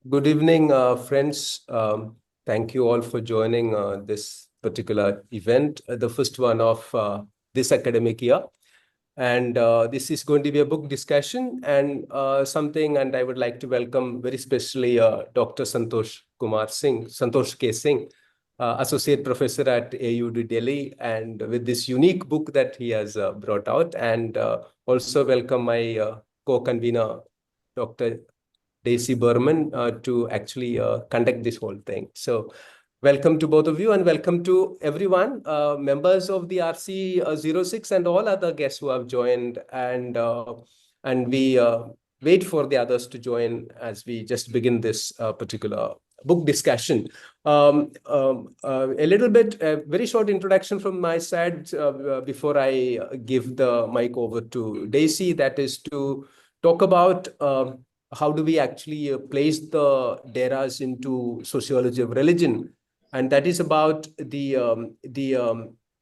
Good evening, friends. Thank you all for joining this particular event, the first one of this academic year. And this is going to be a book discussion and and I would like to welcome very specially Dr. Santosh K. Singh, Associate Professor at AUD Delhi, and with this unique book that he has brought out. And also welcome my co-convener, Dr. Barman, to actually conduct this whole thing. So welcome to both of you and welcome to everyone, members of the RC06 and all other guests who have joined. And we wait for the others to join as we just begin this particular book discussion. A very short introduction from my side before I give the mic over to Daisy, that is to talk about how do we actually place the DERAS into sociology of religion, and that is about the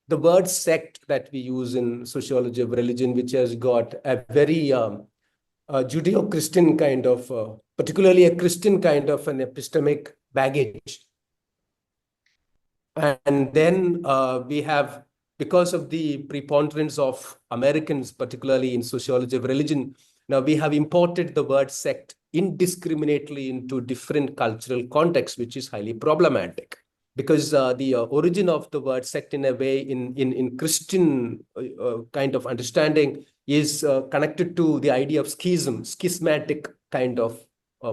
word sect that we use in sociology of religion, which has got a very Judeo-Christian kind of, particularly a Christian kind of an epistemic baggage. And then we have, because of the preponderance of Americans, particularly in sociology of religion, now we have imported the word sect indiscriminately into different cultural contexts, which is highly problematic. Because the origin of the word sect, in a way, in Christian kind of understanding, is connected to the idea of schismatic kind of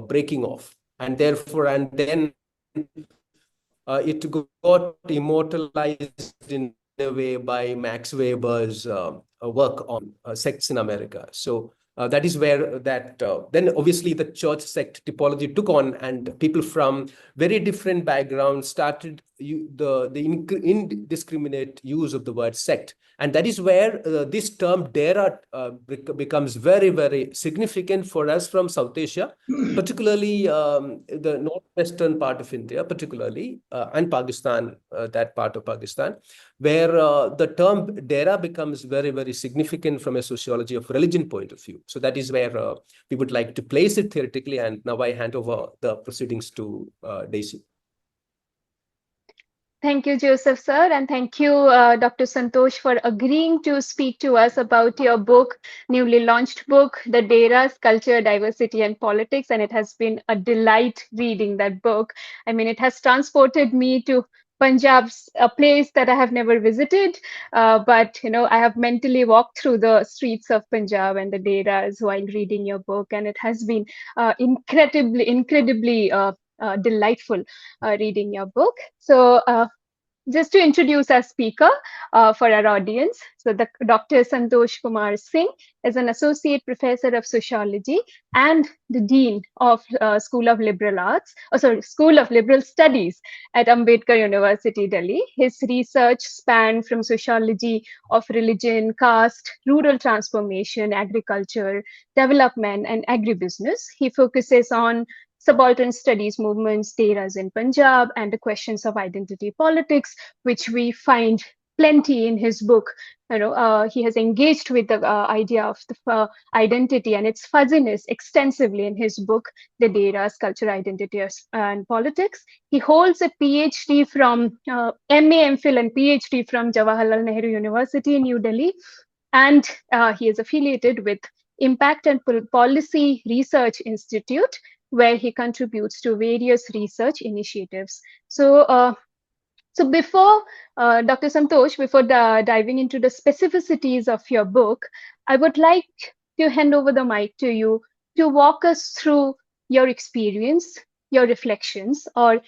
breaking off. And then it got immortalized in a way by Max Weber's work on sects in America. So that is where then obviously the church sect typology took on, and people from very different backgrounds started the indiscriminate use of the word sect. And that is where this term DERA becomes very, very significant for us from South Asia, particularly the northwestern part of India, particularly, and Pakistan, that part of Pakistan, where the term DERA becomes very, very significant from a sociology of religion point of view. So that is where we would like to place it theoretically. And now I hand over the proceedings to Daisy. Thank you, Joseph, sir, and thank you, Dr. Santosh, for agreeing to speak to us about your book, newly launched book, The DERAS, Culture, Diversity and Politics, and it has been a delight reading that book. I mean, it has transported me to Punjab, a place that I have never visited, but I have mentally walked through the streets of Punjab and the DERAS while reading your book, and it has been incredibly delightful reading your book. So just to introduce our speaker for our audience. So Dr. Santosh Kumar Singh is an associate professor of sociology and the dean of School of Liberal Studies at Ambedkar University, Delhi. His research spanned from sociology of religion, caste, rural transformation, agriculture, development, and agribusiness. He focuses on subaltern studies movements, DERAS in Punjab, and the questions of identity politics, which we find plenty in his book. He has engaged with the idea of the identity and its fuzziness extensively in his book, The DERAS, Culture, Identity and Politics. He holds a PhD from MA, MPhil, and PhD from Jawaharlal Nehru University in New Delhi, and he is affiliated with Impact and Policy Research Institute, where he contributes to various research initiatives. So, before Dr. Santosh, before diving into the specificities of your book, I would like to hand over the mic to you to walk us through your experience, your reflections, or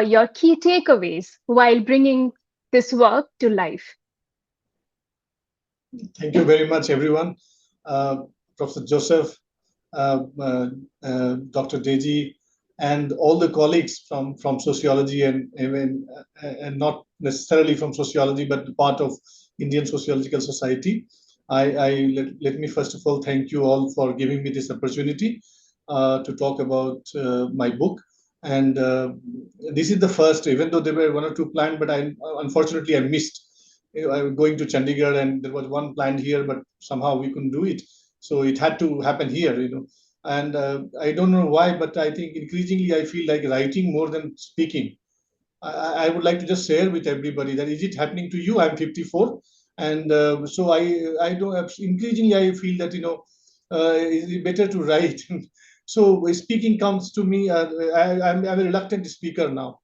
your key takeaways while bringing this work to life. Thank you very much, everyone. Professor Joseph, Dr. Deji, and all the colleagues from sociology and not necessarily from sociology, but part of Indian Sociological Society. Let me first of all thank you all for giving me this opportunity to talk about my book. And this is the first, even though there were one or two planned, but unfortunately I missed. I was going to Chandigarh and there was one planned here, but somehow we couldn't do it. So it had to happen here. And I don't know why, but I think increasingly I feel like writing more than speaking. I would like to just share with everybody that is it happening to you? I'm 54, and so I don't increasingly I feel that it's better to write. So speaking comes to me. I'm a reluctant speaker now,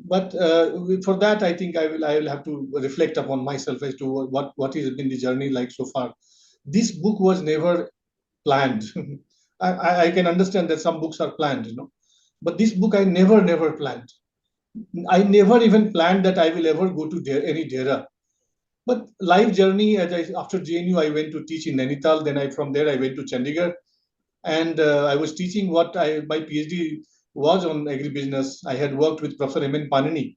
but for that I think I will have to reflect upon myself as to what has been the journey like so far. This book was never planned. I can understand that some books are planned, but this book I never planned. I never even planned that I will ever go to any DERA. But life journey, after JNU, I went to teach in Nainital. Then from there I went to Chandigarh, and I was teaching my PhD was on agribusiness. I had worked with Professor M.N. Panini,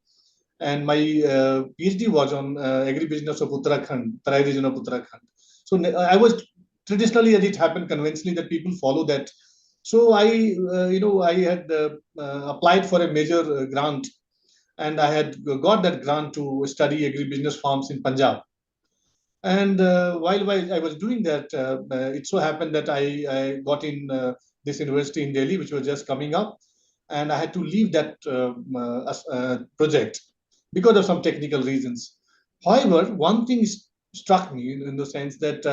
and my PhD was on agribusiness of Uttarakhand, Tarai region of Uttarakhand. So I was traditionally, as it happened conventionally, that people follow that. So I had applied for a major grant, and I had got that grant to study agribusiness farms in Punjab. And while I was doing that, it so happened that I got in this university in Delhi, which was just coming up, and I had to leave that project because of some technical reasons. However, one thing struck me in the sense that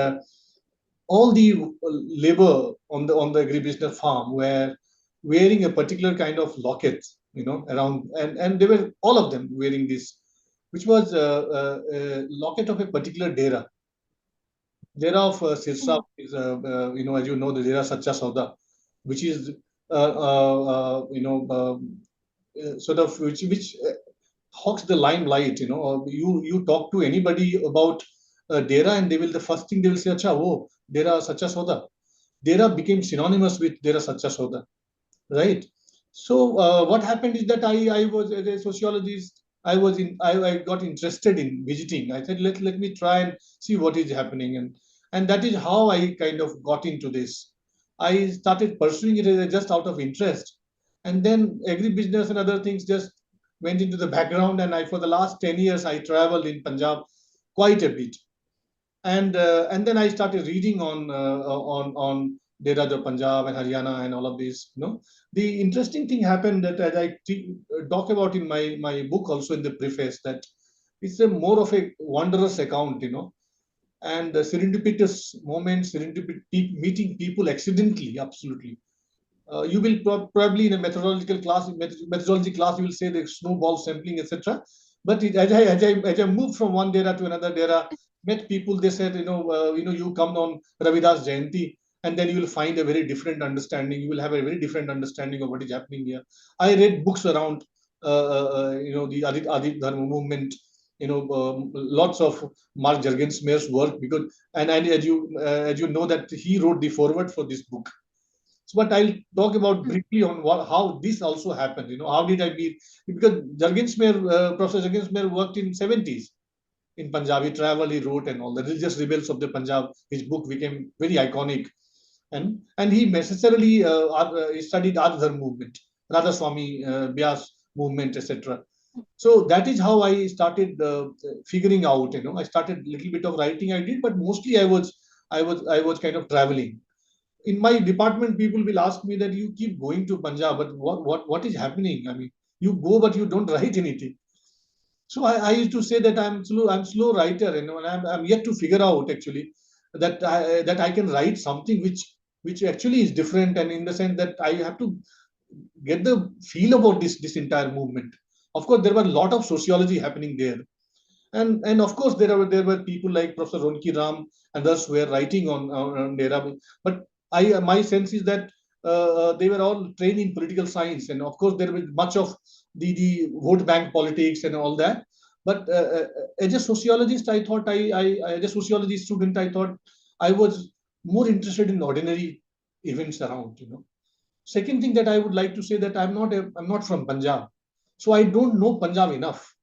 all the labor on the agribusiness farm were wearing a particular kind of locket, around, and they were all of them wearing this, which was a locket of a particular dera. Dera of Sirsa is, as you know, the Dera Sacha Sauda, which is, sort of which hogs the limelight. You talk to anybody about Dera, and the first thing they will say, "Acha, oh, Dera Sacha Sauda." Dera became synonymous with Dera Sacha Sauda, right? So what happened is that I was as a sociologist. I got interested in visiting. I said let me try and see what is happening, and that is how I kind of got into this. I started pursuing it just out of interest, and then agribusiness and other things just went into the background. And I for the last 10 years I traveled in Punjab quite a bit, and then I started reading on Dera of Punjab and Haryana and all of these. The interesting thing happened that as I talk about in my book also in the preface, that it's a more of a wondrous account, and the serendipitous moments, meeting people accidentally, absolutely. You will probably in a methodology class, you will say the snowball sampling, etc. But as I moved from one dera to another dera, met people, they said, you come on Ravidas Jayanti, and then you will find a very different understanding. You will have a very different understanding of what is happening here. I read books around, the Adit Dharma movement, lots of Mark Juergensmeyer's work, because and as you know that he wrote the foreword for this book. So, but I'll talk about briefly on how this also happened. How did I meet? Because Professor Juergensmeyer worked in 70s in Punjab. He traveled, he wrote, and all the religious rebels of the Punjab. His book became very iconic, and he necessarily studied Adhar movement, Radha Swami Vyas movement, etc. So that is how I started figuring out. I started a little bit of writing. I did, but mostly I was kind of traveling. In my department, people will ask me that you keep going to Punjab, but what is happening? I mean, you go, but you don't write anything. So I used to say that I'm slow writer, and I'm yet to figure out actually that I can write something which actually is different, and in the sense that I have to get the feel about this entire movement. Of course, there were a lot of sociology happening there, and of course there were people like Professor Ronki Ram and others who were writing on Dera, but my sense is that they were all trained in political science, and of course there was much of the vote bank politics and all that. But as a sociologist, I thought as a sociology student, I thought I was more interested in ordinary events around. Second thing that I would like to say that I'm not from Punjab, so I don't know Punjab enough.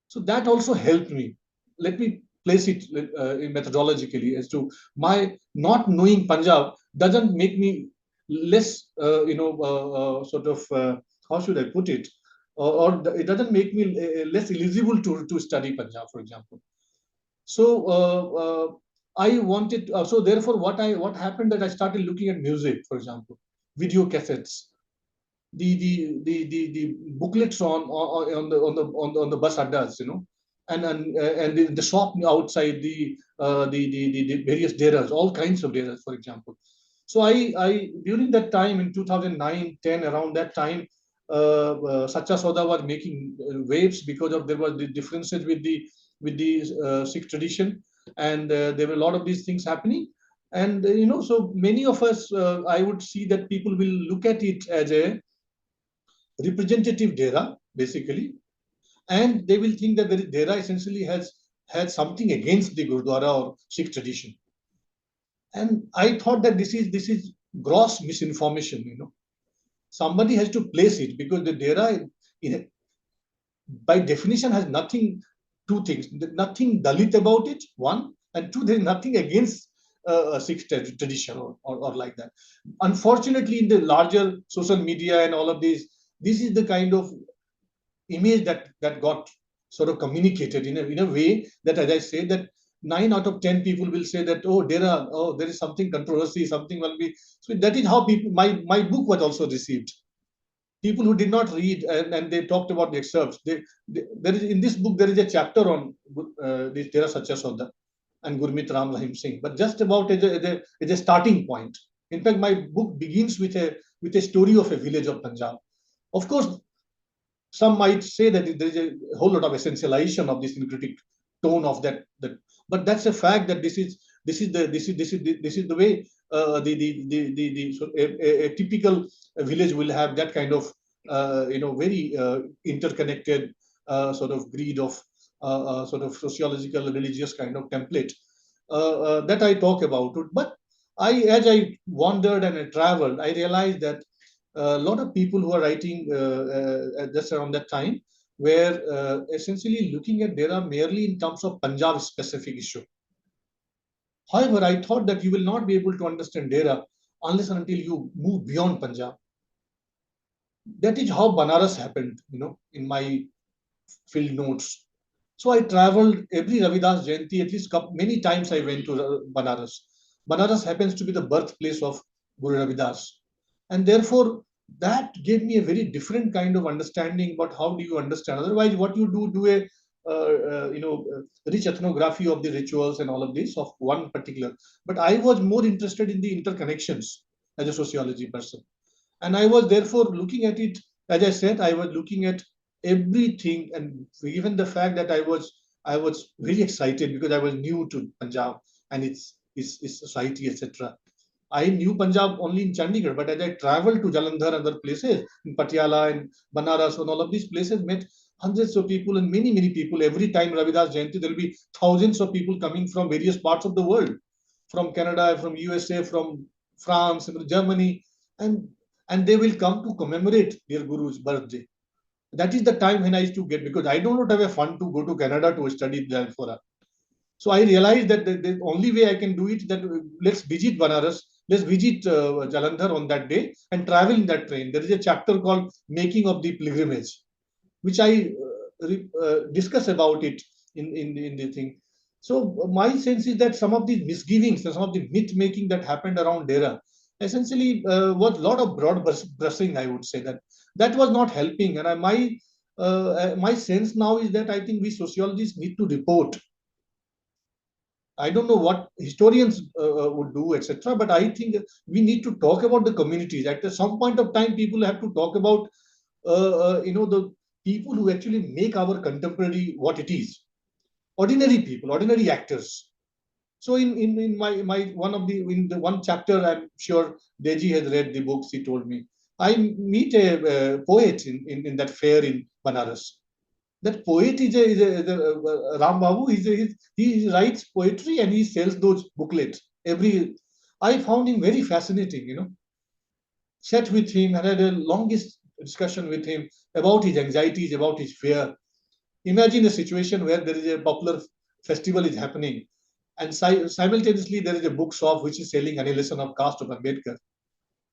So that also helped me. Let me place it in methodologically as to my not knowing Punjab doesn't make me less, sort of, how should I put it? Or it doesn't make me less eligible to study Punjab, for example. So I wanted so therefore what happened that I started looking at music, for example, video cassettes, the booklets on the bus addas, and the shop outside the various DERAS, all kinds of DERAS, for example. So I during that time in 2009, 10, around that time, Sacha Soda was making waves because of there were the differences with the Sikh tradition, and there were a lot of these things happening. And so many of us, I would see that people will look at it as a representative DERA, basically, and they will think that the DERA essentially has something against the Gurdwara or Sikh tradition. And I thought that this is gross misinformation. Somebody has to place it, because the DERA, by definition, has nothing. Two things: nothing Dalit about it, one, and two, there is nothing against Sikh tradition or like that. Unfortunately, in the larger social media and all of this is the kind of image that got sort of communicated in a way that, as I say, that 9 out of 10 people will say that, oh, there is something controversy, something will be. So that is how people. My book was also received. People who did not read, and they talked about the excerpts. There is in this book there is a chapter on this Tera Sacha Sauda and Gurmeet Ram Rahim Singh, but just about as a starting point. In fact, my book begins with a story of a village of Punjab. Of course, some might say that there is a whole lot of essentialization of this syncretic tone of that, but that's a fact that this is the way a typical village will have that kind of very interconnected sort of greed of sort of sociological religious kind of template that I talk about. But as I wandered and I traveled, I realized that a lot of people who are writing just around that time were essentially looking at DERA merely in terms of Punjab specific issue. However, I thought that you will not be able to understand DERA unless and until you move beyond Punjab. That is how Banaras happened, in my field notes. So I traveled every Ravidas Jayanti, at least many times I went to Banaras. Banaras happens to be the birthplace of Guru Ravidas. And therefore, that gave me a very different kind of understanding about how do you understand. Otherwise, what you do a rich ethnography of the rituals and all of this of one particular. But I was more interested in the interconnections as a sociology person. And I was therefore looking at it, as I said, I was looking at everything, and given the fact that I was very excited because I was new to Punjab and its society, etc. I knew Punjab only in Chandigarh, but as I traveled to Jalandhar and other places, in Patiala and Banaras and all of these places, met hundreds of people and many people. Every time Ravidas Jayanti, there will be thousands of people coming from various parts of the world, from Canada, from USA, from France, from Germany, and they will come to commemorate their Guru's birthday. That is the time when I used to get, because I do not have a fund to go to Canada to study there for her. So I realized that the only way I can do it, that let's visit Banaras, let's visit Jalandhar on that day and travel in that train. There is a chapter called Making of the Pilgrimage, which I discuss about it in the thing. So my sense is that some of the misgivings and some of the myth making that happened around DERA essentially was a lot of broad brushing, I would say. That was not helping. And my sense now is that I think we sociologists need to report. I don't know what historians would do, etc. But I think we need to talk about the communities. At some point of time, people have to talk about, the people who actually make our contemporary what it is. Ordinary people, ordinary actors. So in my in the one chapter, I'm sure Deji has read the books. He told me I meet a poet in that fair in Banaras. That poet is a Ram Babu. He writes poetry and he sells those booklets every. I found him very fascinating. Sat with him and had a longest discussion with him about his anxieties, about his fear. Imagine a situation where there is a popular festival is happening, and simultaneously there is a bookshop which is selling Annihilation of Caste of Ambedkar.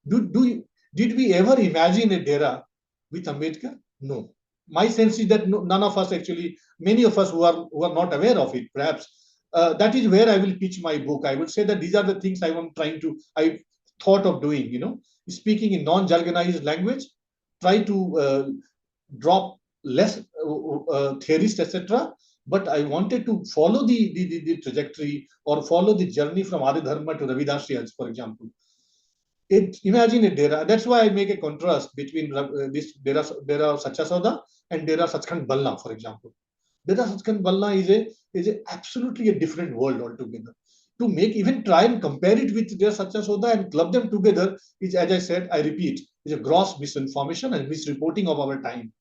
Did we ever imagine a DERA with Ambedkar? No. My sense is that none of us actually, many of us who are not aware of it, perhaps that is where I will pitch my book. I will say that these are the things I thought of doing, speaking in non-jargonized language, try to drop less theorists, etc. But I wanted to follow the trajectory or follow the journey from Adi Dharma to Ravidasiyas, for example. Imagine a DERA. That's why I make a contrast between this DERA Sacha and DERA Sachkhand Balla, for example. DERA Sachkhand Balla is absolutely a different world altogether. To even try and compare it with DERA Sacha and club them together is, as I said, I repeat, is a gross misinformation and misreporting of our time.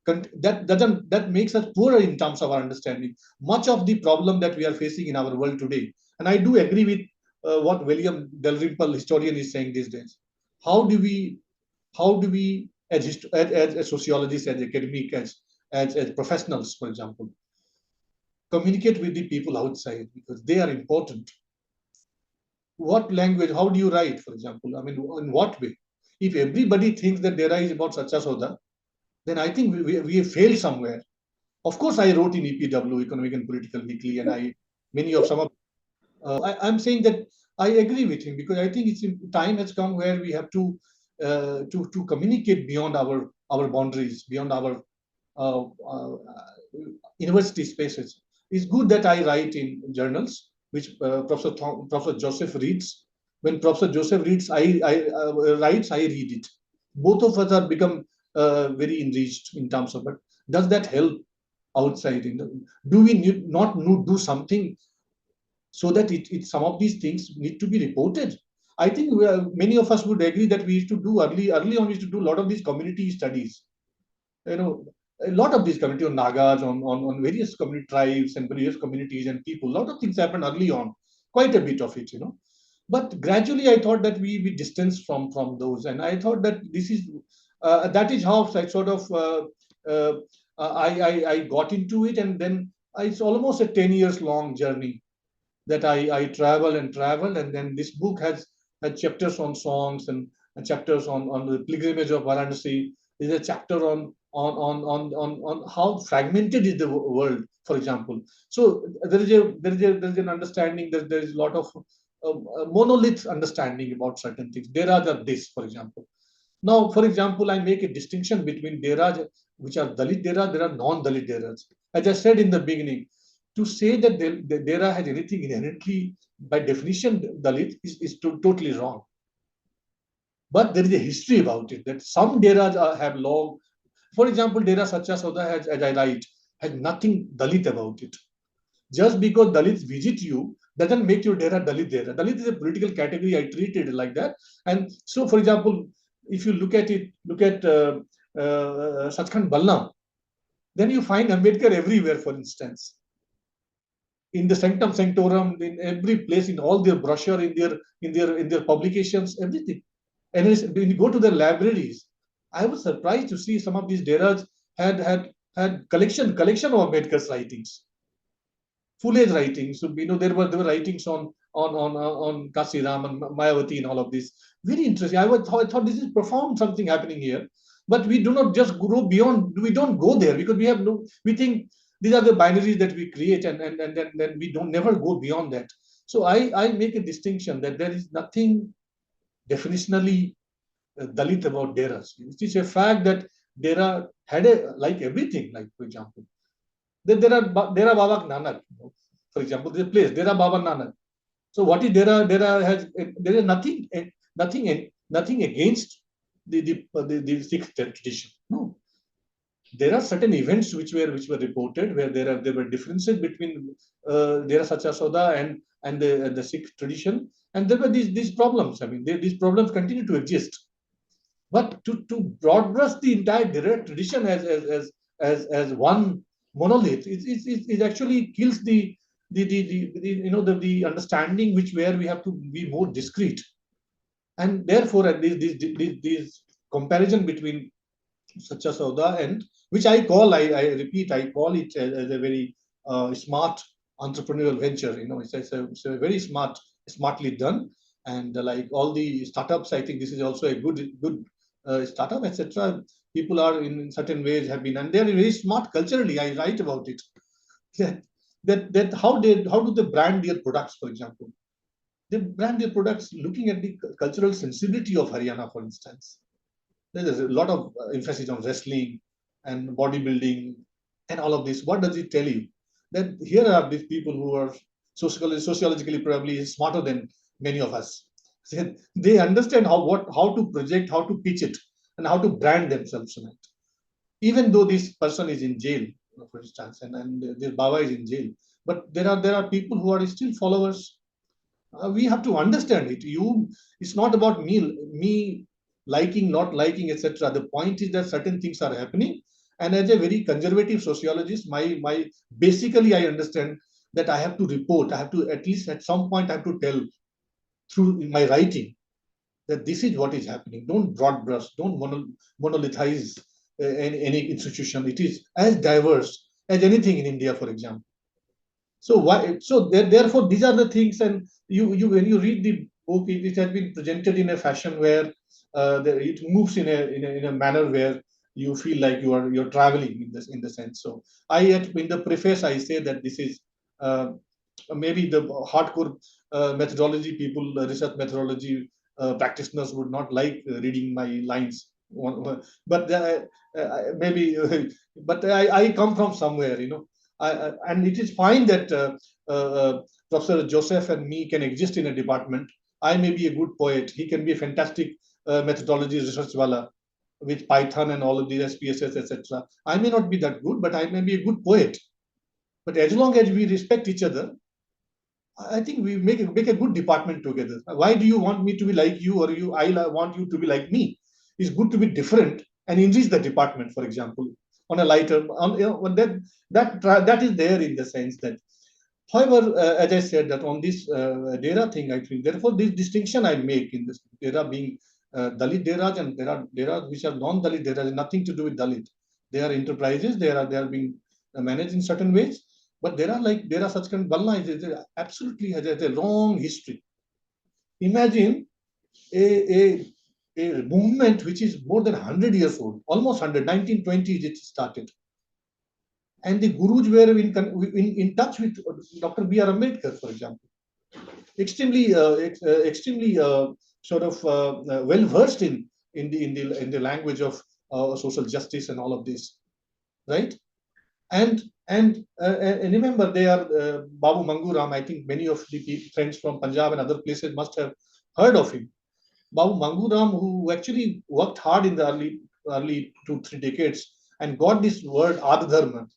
That makes us poorer in terms of our understanding. Much of the problem that we are facing in our world today, and I do agree with what William Dalrymple, historian, is saying these days. How do we, as sociologists, as academics, as professionals, for example, communicate with the people outside, because they are important. What language? How do you write, for example? I mean, in what way? If everybody thinks that DERA is about Sacha Soda, then I think we have failed somewhere. Of course, I wrote in EPW, Economic and Political Weekly, and I'm saying that I agree with him, because I think time has come where we have to communicate beyond our boundaries, beyond our university spaces. It's good that I write in journals, which Professor Joseph reads. When Professor Joseph reads, writes, I read it. Both of us have become very enriched in terms of, but does that help outside? Do we not do something so that some of these things need to be reported? I think many of us would agree that we used to do early on. We used to do a lot of these community studies. A lot of these community on Nagas, on various community tribes and various communities and people. A lot of things happened early on, quite a bit of it, But gradually, I thought that we distanced from those, and I thought that that is how I sort of I got into it, and then it's almost a 10 years long journey that I travel, and then this book has chapters on songs and chapters on the pilgrimage of Varanasi. There's a chapter on how fragmented is the world, for example. So there is an understanding that there is a lot of monolith understanding about certain things. DERAs are this, for example. Now, for example, I make a distinction between DERAs, which are Dalit DERAs, there are non-Dalit DERAs. As I said in the beginning, to say that the DERA has anything inherently, by definition, Dalit is totally wrong. But there is a history about it, that some DERAs have long. For example, DERA Sacha Soda has, as I write, has nothing Dalit about it. Just because Dalits visit you doesn't make your DERA Dalit DERA. Dalit is a political category. I treat it like that. And so, for example, if you look at Sachkhand Balna, then you find Ambedkar everywhere, for instance. In the Sanctum Sanctorum, in every place, in all their brochure, in their publications, everything. And when you go to their libraries, I was surprised to see some of these DERAs had collection of Ambedkar's writings, Fule's writings. So there were writings on Kasiram and Mayavati and all of this. Very interesting. I thought this is profound, something happening here. But we do not just go beyond. We don't go there, because we think these are the binaries that we create, and then we never go beyond that. So I make a distinction that there is nothing definitionally Dalit about DERAs. It is a fact that DERA had like everything, like, for example, there are DERA Baba Nanak, for example, there's a place, DERA Baba Nanak. So what is DERA? There is nothing against the Sikh tradition. No. There are certain events which were reported where there were differences between DERA Sacha Soda and the Sikh tradition, and there were these problems. I mean, these problems continue to exist. But to broad brush the entire DERA tradition as one monolith, it actually kills the understanding where we have to be more discreet, and therefore these comparison between Sacha Sauda, and which I repeat, I call it as a very smart entrepreneurial venture. It's a very smartly done, and like all the startups, I think this is also a good startup, etc. People are in certain ways have been, and they are very smart culturally. I write about it. that how do they brand their products, for example? They brand their products looking at the cultural sensibility of Haryana, for instance. There's a lot of emphasis on wrestling and bodybuilding and all of this. What does it tell you? That here are these people who are sociologically probably smarter than many of us. They understand how to project, how to pitch it, and how to brand themselves on it. Even though this person is in jail, for instance, and this Baba is in jail, but there are people who are still followers. We have to understand it. It's not about me liking, not liking, etc. The point is that certain things are happening, and as a very conservative sociologist, my basically I understand that I have to report. I have to, at least at some point, I have to tell through in my writing that this is what is happening. Don't broad brush. Don't monolithize any institution. It is as diverse as anything in India, for example. So why? So therefore, these are the things, and you when you read the book, it has been presented in a fashion where it moves in a manner where you feel like you're traveling in the sense. So in the preface I say that this is maybe the hardcore methodology people, research methodology practitioners would not like reading my lines. But maybe, but I come from somewhere, and it is fine that Professor Joseph and me can exist in a department. I may be a good poet. He can be a fantastic methodology research wala with Python and all of these SPSS, etc. I may not be that good, but I may be a good poet. But as long as we respect each other, I think we make a good department together. Why do you want me to be like you, or I want you to be like me? It's good to be different and enrich the department, for example, on a lighter. That is there in the sense that, however, as I said, that on this DERA thing, I think therefore this distinction I make in this DERA being Dalit DERAs and DERAs which are non-Dalit DERAs, nothing to do with Dalit. They are enterprises. They are being managed in certain ways. But there are such kind of Balna is absolutely has a long history. Imagine a movement which is more than 100 years old, almost 100, 1920s it started. And the Gurus were in touch with Dr. B.R. Ambedkar, for example. Extremely sort of well versed in the language of social justice and all of this, right? And remember, they are Babu Manguram. I think many of the friends from Punjab and other places must have heard of him. Babu Manguram, who actually worked hard in the early 2-3 decades and got this word Adharma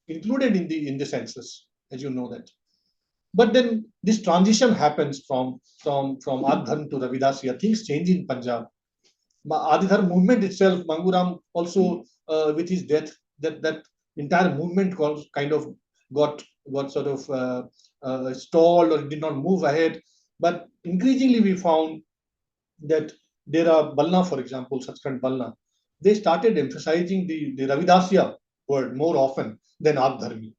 included in the census, as you know that. But then this transition happens from Adharma to Ravidasiya. Things change in Punjab. Adidhar movement itself, Manguram also with his death, that entire movement kind of got sort of stalled or did not move ahead. But increasingly we found that there are Balna, for example, Sachkhand Balna, they started emphasizing the Ravidasya word more often than Adharmi.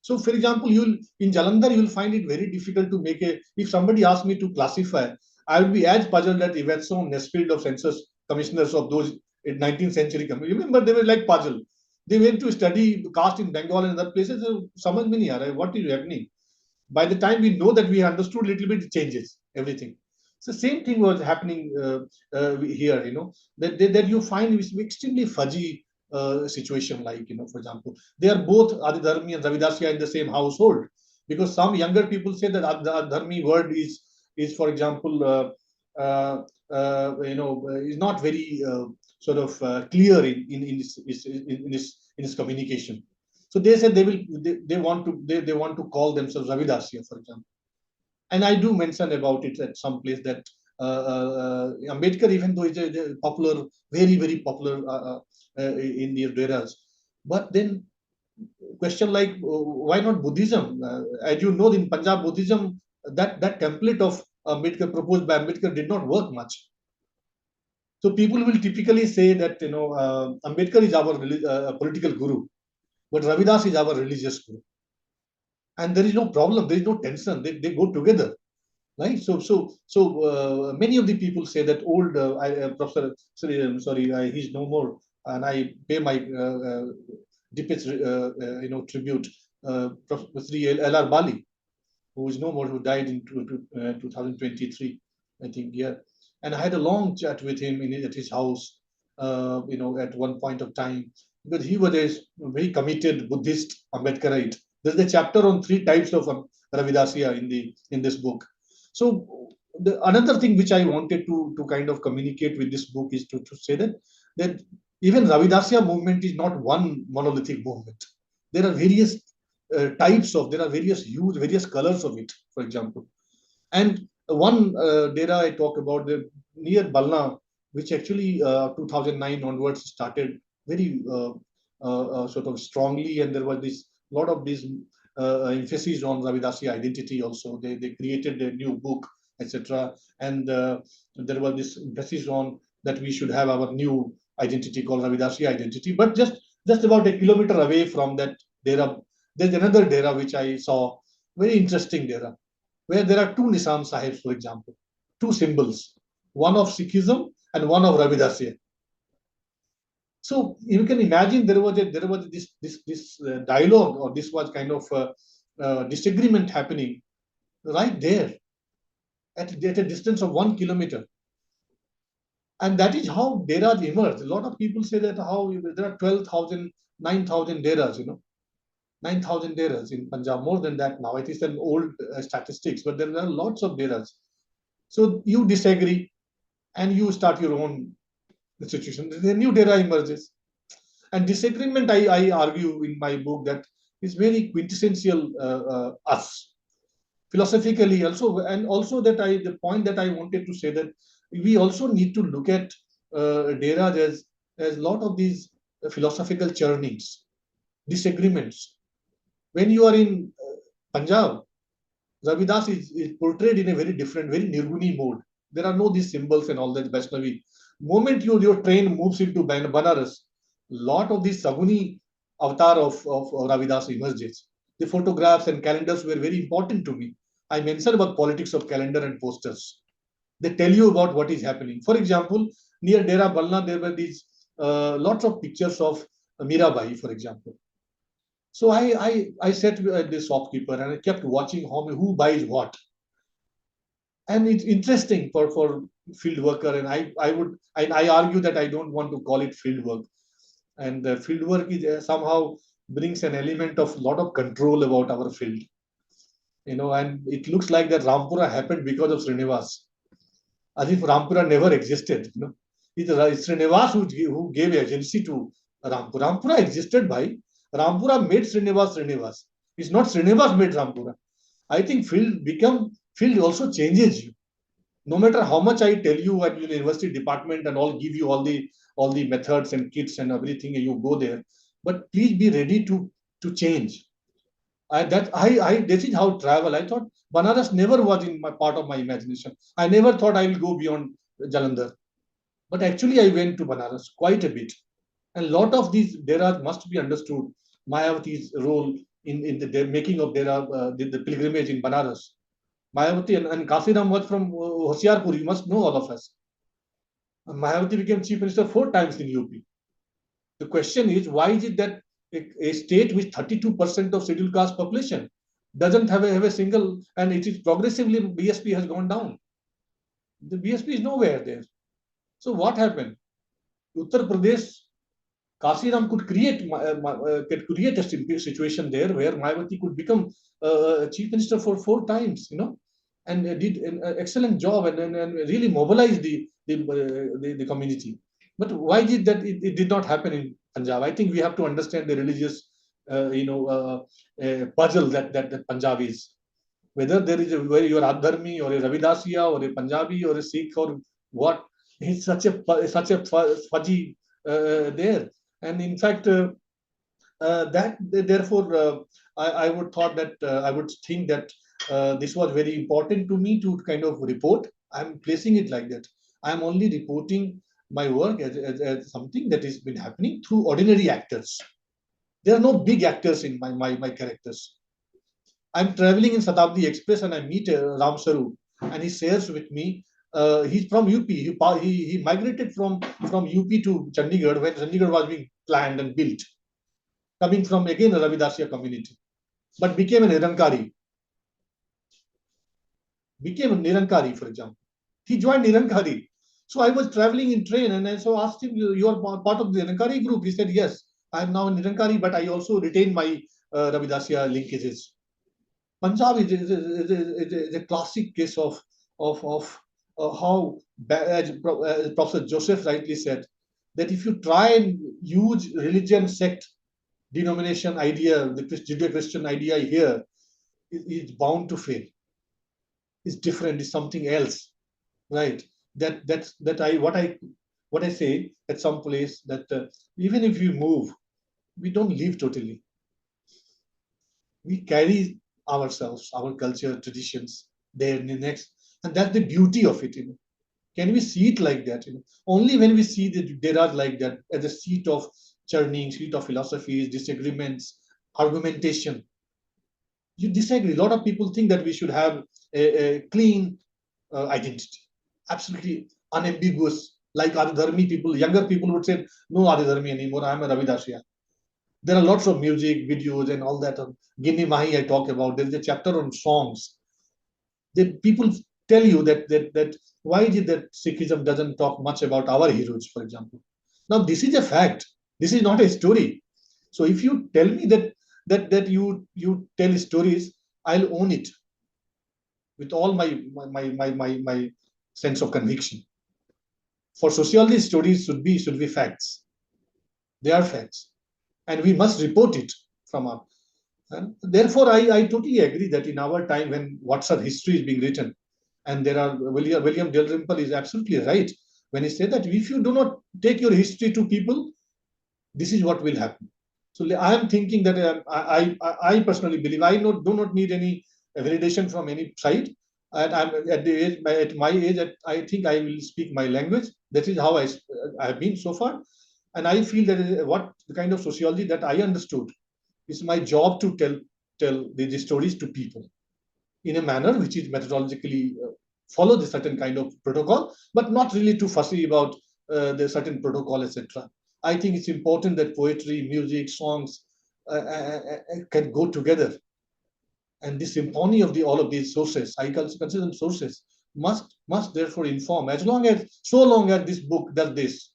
So, for example, in Jalandhar, you will find it very difficult to make if somebody asks me to classify, I would be as puzzled as Evetson Nesfield of census commissioners of those 19th century. Remember, they were like puzzled. They went to study caste in Bengal and other places. Samajh mein nahi aa raha, what is happening? By the time we know that we understood a little bit, it changes everything. So same thing was happening here, that you find extremely fuzzy situation, like, for example, they are both Adidharmi and Ravidasya in the same household, because some younger people say that Adidharmi word is for example, is not very sort of clear in his communication. So they said they want to call themselves Ravidasya, for example. And I do mention about it at some place that Ambedkar, even though is a popular, very, very popular in the DERAS, but then question like, why not Buddhism? As you know, in Punjab, Buddhism, that template of Ambedkar proposed by Ambedkar did not work much. So people will typically say that Ambedkar is our political guru, but Ravidas is our religious guru. And there is no problem, there is no tension, they go together, right? So many of the people say that old Professor, he's no more, and I pay my deepest tribute Professor L.R. Bali, who is no more, who died in 2023, I think, yeah. And I had a long chat with him at his house, at one point of time, because he was a very committed Buddhist Ambedkarite. There's a chapter on 3 types of Ravidasya in this book. So another thing which I wanted to kind of communicate with this book is to say that even Ravidasya movement is not one monolithic movement. There are various there are various colors of it, for example. And one dera I talk about, the near Balna, which actually 2009 onwards started very sort of strongly, and there was this lot of this emphasis on Ravidasi identity also. They created a new book, etc. And there was this emphasis on that we should have our new identity called Ravidasi identity. But just about a kilometer away from that dera, there's another dera which I saw, very interesting dera, where there are 2 Nisam Sahibs, for example, 2 symbols, one of Sikhism and one of Ravidasya. So you can imagine there was this dialogue, or this was kind of disagreement happening right there at a distance of 1 kilometer. And that is how DERAS emerged. A lot of people say that how there are 12,000, 9,000 DERAS, 9,000 DERAS in Punjab, more than that now. It is an old statistics, but there are lots of DERAS. So you disagree and you start your own institution. The new DERA emerges. And disagreement, I argue in my book, that is very quintessential us. Philosophically also, and also that the point that I wanted to say, that we also need to look at DERAs as a lot of these philosophical churnings, disagreements. When you are in Punjab, Ravidas is portrayed in a very different, very Nirguni mode. There are no these symbols and all that Vaishnavi. Moment your train moves into Banaras, lot of this Saguni avatar of Ravidas emerges. The photographs and calendars were very important to me. I mentioned about politics of calendar and posters. They tell you about what is happening. For example, near Dera Balna, there were these lots of pictures of Mirabai, for example. So I sat with the shopkeeper and I kept watching who buys what. And it's interesting for field worker, and I argue that I don't want to call it field work. And the field work is somehow brings an element of lot of control about our field. And it looks like that Rampura happened because of Srinivas, as if Rampura never existed. It's Srinivas who gave agency to Rampura. Rampura existed by Rampura made Srinivas. It's not Srinivas made Rampura. I think field also changes you. No matter how much I tell you at the university department and all, give you all the methods and kits and everything, and you go there, but please be ready to change. This is how travel. I thought Banaras never was in my part of my imagination. I never thought I will go beyond Jalandhar, but actually I went to Banaras quite a bit, and a lot of these DERAs must be understood. Mayavati's role in the making of DERA, the pilgrimage in Banaras. Mayavati and Kasiram was from Hoshiarpur. You must know, all of us. Mayavati became chief minister 4 times in UP. The question is, why is it that a state with 32% of scheduled caste population doesn't have a single, and it is progressively BSP has gone down. The BSP is nowhere there. So what happened? Uttar Pradesh, Kasiram could create a situation there where Mayavati could become chief minister for 4 times, and did an excellent job and really mobilized the community. But why did that? It did not happen in Punjab. I think we have to understand the religious, puzzle that Punjab is. Whether there is where you are Adharmi or a Ravidasiya or a Punjabi or a Sikh or what, it's such a fuzzy there. And in fact, therefore, I would thought that I would think that this was very important to me to kind of report. I'm placing it like that. I'm only reporting my work as something that has been happening through ordinary actors. There are no big actors in my characters. I'm traveling in Satabdi Express and I meet Ram Saru, and he shares with me. He's from UP. He migrated from UP to Chandigarh when Chandigarh was being planned and built, coming from again a Ravidasya community. but became a Nirankari. Became a Nirankari, for example. He joined Nirankari. So I was traveling in train and I so asked him, you are part of the Nirankari group? He said, yes, I am now a Nirankari, but I also retain my Ravidasia linkages. Punjab is a classic case of how, as Professor Joseph rightly said, that if you try and use religion, sect, denomination idea, the Judeo-Christian idea here, it's bound to fail. It's different. It's something else, right? That I what I say at some place that even if we move, we don't leave totally. We carry ourselves, our culture, traditions there in the next, and that's the beauty of it. Can we see it like that? Only when we see that there are like that at the seat of churning, seat of philosophies, disagreements, argumentation. You disagree. A lot of people think that we should have a clean identity, absolutely unambiguous. Like Adidharmi people, younger people would say, no Adidharmi anymore. I'm a Ravidasya. There are lots of music, videos, and all that. Gini Mahi, I talk about. There's a chapter on songs. That people tell you that why is it that Sikhism doesn't talk much about our heroes, for example. Now, this is a fact. This is not a story. So if you tell me that you tell stories, I'll own it with all my sense of conviction. For sociology, stories should be facts. They are facts, and we must report it from our. And therefore, I totally agree that in our time when Watson history is being written, and there are William Dalrymple is absolutely right when he said that if you do not take your history to people, this is what will happen. So I am thinking that I personally believe I do not need any validation from any side. And I'm at the age, at my age, I think I will speak my language. That is how I have been so far, and I feel that what the kind of sociology that I understood is my job to tell the stories to people in a manner which is methodologically follow the certain kind of protocol, but not really too fussy about the certain protocol, etc. I think it's important that poetry, music, songs can go together, and the symphony of all of these sources, I consider them sources, must therefore inform. So long as this book does this,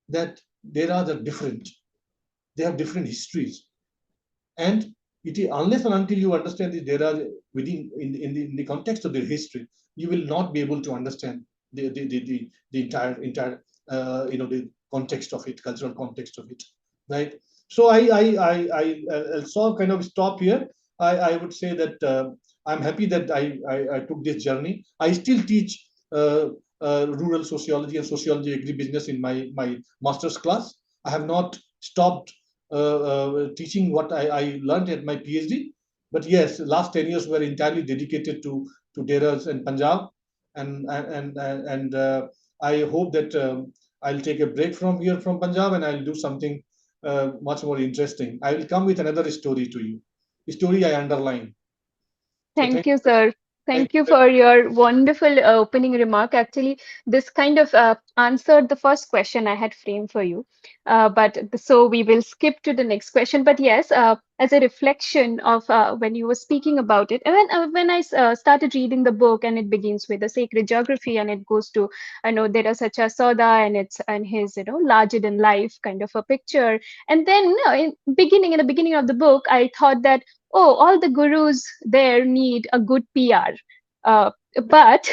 that there are different, they have different histories, and it is unless and until you understand that there are within in the context of their history, you will not be able to understand the entire the context of it, cultural context of it, right? So I'll sort of kind of stop here. I would say that I'm happy that I took this journey. I still teach rural sociology and sociology agribusiness in my master's class. I have not stopped teaching what I learned at my PhD. But yes, last 10 years were entirely dedicated to DERAS and Punjab, and I hope that I'll take a break from here from Punjab and I'll do something much more interesting. I will come with another story to you, a story I underline. So Thank you, sir. thank Thank you you. for your wonderful opening remark. Actually, this kind of answered the first question I had framed for you. So we will skip to the next question. But yes, as a reflection of when you were speaking about it, and when I started reading the book, and it begins with the sacred geography, and it goes to, I know there are such a Soda, and it's and his larger than life kind of a picture. And then in the beginning of the book, I thought that, oh, all the gurus there need a good PR. But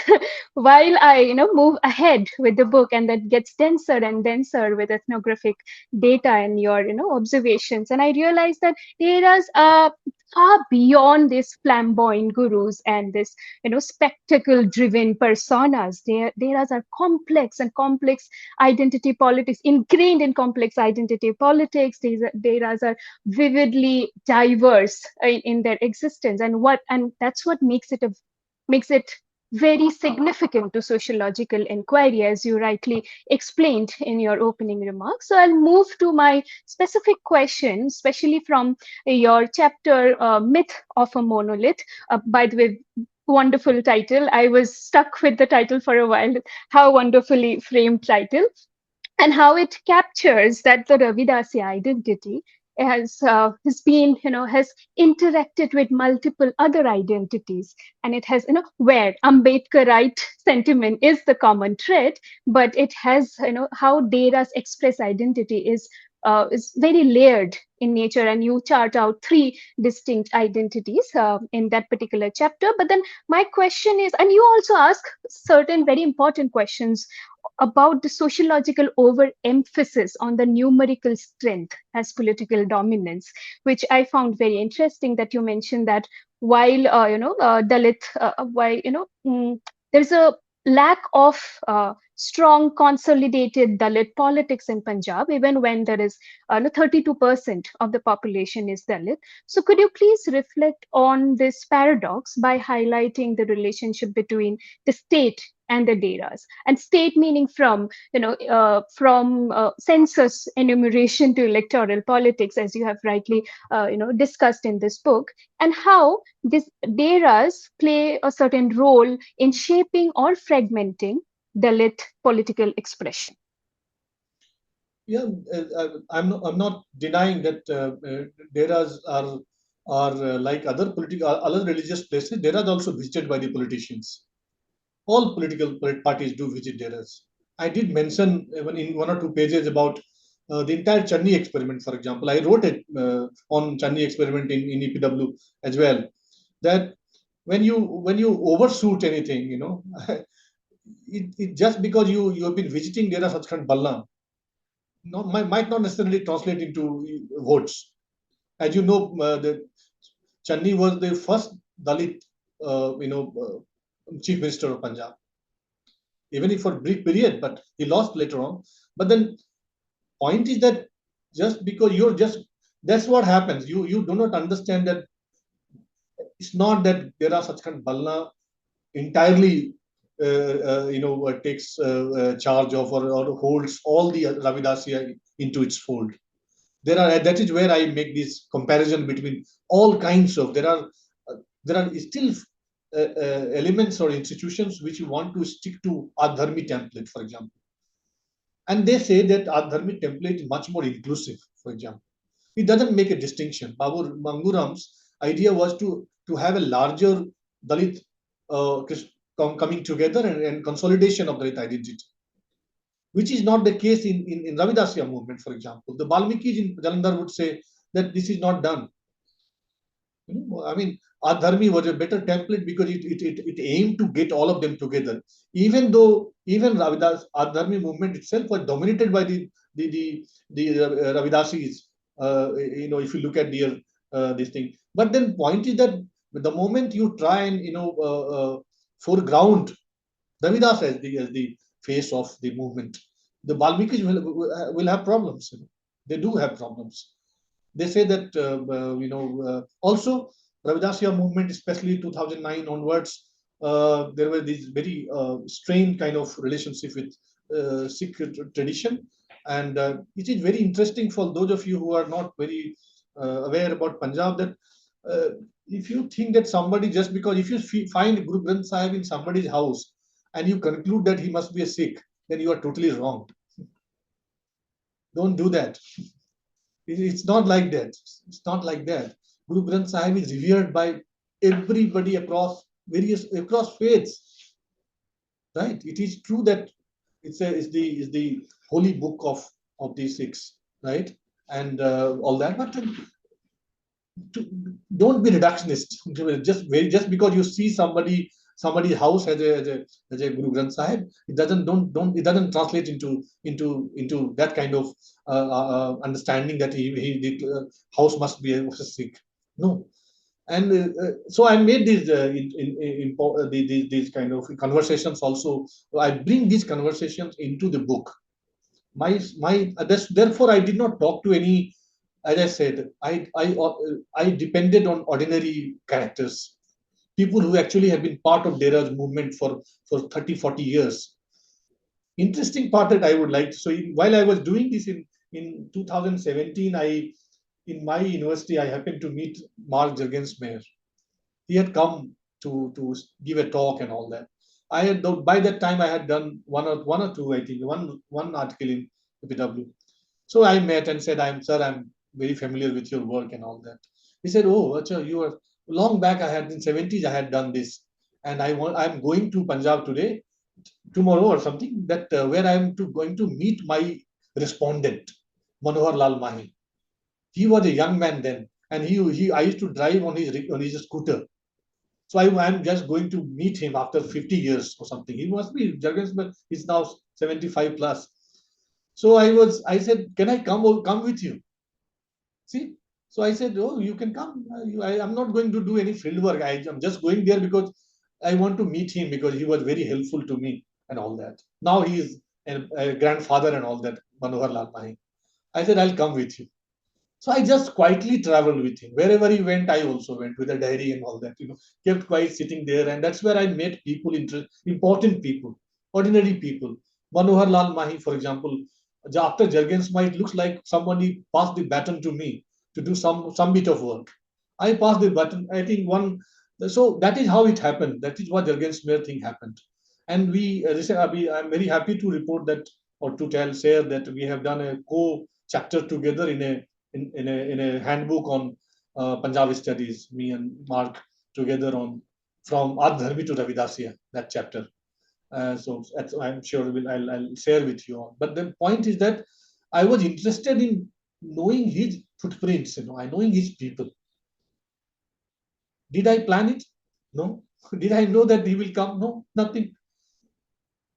while I, move ahead with the book, and that gets denser and denser with ethnographic data and your, observations, and I realized that there is far beyond these flamboyant gurus and this, spectacle-driven personas. There are complex and complex identity politics, ingrained in complex identity politics. There are vividly diverse in their existence, and that's what makes it very significant to sociological inquiry, as you rightly explained in your opening remarks. So I'll move to my specific question, especially from your chapter, Myth of a Monolith. By the way, wonderful title. I was stuck with the title for a while. How wonderfully framed title, and how it captures that the Ravidasi identity has been, has interacted with multiple other identities, and it has, where Ambedkarite sentiment is the common thread, but it has, how DERAS express identity is very layered in nature, and you chart out three distinct identities in that particular chapter. But then my question is, and you also ask certain very important questions about the sociological overemphasis on the numerical strength as political dominance, which I found very interesting that you mentioned that while Dalit, why there's a lack of strong consolidated Dalit politics in Punjab, even when there is 32% of the population is Dalit. So could you please reflect on this paradox by highlighting the relationship between the state and the DERAS, and state meaning from census enumeration to electoral politics, as you have rightly discussed in this book, and how this DERAS play a certain role in shaping or fragmenting Dalit political expression. Yeah, I'm not denying that DERAs are like other other religious places. DERAs also visited by the politicians. All political parties do visit DERAs. I did mention even in 1 or 2 pages about the entire Channi experiment, for example. I wrote it on Channi experiment in EPW as well. That when you overshoot anything, it just because you have been visiting DERA Sachkhand Balna, might not necessarily translate into votes. As you know, the Channi was the first Dalit, chief minister of Punjab, even if for a brief period, but he lost later on. But then, point is that just because that's what happens. You do not understand that it's not that there are such kind of Balna entirely takes charge of or holds all the Ravidasiya into its fold. That is where I make this comparison between all kinds of there are still elements or institutions which you want to stick to Adharmi template, for example, and they say that Adharmi template is much more inclusive. For example, it doesn't make a distinction. Babu Manguram's idea was to have a larger Dalit coming together and consolidation of Dalit identity, which is not the case in Ravidasiya movement, for example. The Balmikis in Jalandhar would say that this is not done. I mean, Adharmi was a better template because it aimed to get all of them together. Even though Ravidas Adharmi movement itself was dominated by the Ravidasis. If you look at this thing. But then point is that the moment you try and foreground Ravidas as the face of the movement, the Balmikis will have problems. They do have problems. They say that also Ravidasiya movement, especially 2009 onwards, there were these very strained kind of relationship with Sikh tradition, and it is very interesting for those of you who are not very aware about Punjab that if you think that somebody, just because if you find Guru Granth Sahib in somebody's house and you conclude that he must be a Sikh, then you are totally wrong. Don't do that. It's not like that. It's not like that. Guru Granth Sahib is revered by everybody across faiths. Right? It is true that it's the holy book of the Sikhs, right? And all that, but don't be reductionist. Just because you see somebody's house as a Guru Granth Sahib, it doesn't translate into that kind of understanding that the house must be a Sikh. No, and so I made these kind of conversations also. I bring these conversations into the book. Therefore I did not talk to any. As I said, I depended on ordinary characters, people who actually have been part of DERA's movement for 30, 40 years. Interesting part that I would like to, so while I was doing this in 2017, in my university, I happened to meet Mark Juergensmeyer. He had come to give a talk and all that. By that time I had done one or two, I think, one article in PW. So I met and said, I'm very familiar with your work and all that. He said, oh, Acha, you are long back. I had in 70s. I had done this, and I'm going to Punjab today, tomorrow or something. That where I am going to meet my respondent, Manohar Lal Mahi. He was a young man then, and I used to drive on his scooter. So I'm just going to meet him after 50 years or something. He must be Jurgens, but he's now 75 plus. So I said, can I come with you? See, so I said, oh, you can come. I'm not going to do any field work. I'm just going there because I want to meet him because he was very helpful to me and all that. Now he is a grandfather and all that, Manohar Lal Mahi. I said, I'll come with you. So I just quietly traveled with him. Wherever he went, I also went with a diary and all that, kept quiet sitting there. And that's where I met people, important people, ordinary people. Manohar Lal Mahi, for example, after Jargensma, it looks like somebody passed the baton to me to do some bit of work. I passed the baton, I think so that is how it happened. That is what Jargensma thing happened. And I'm very happy to report that, or to share that we have done a co-chapter together in a handbook on Punjabi studies, me and Mark together on from Adharmi to Ravidasiya, that chapter. So I'm sure I'll share with you all. But the point is that I was interested in knowing his footprints, knowing his people. Did I plan it? No. Did I know that he will come? No, nothing.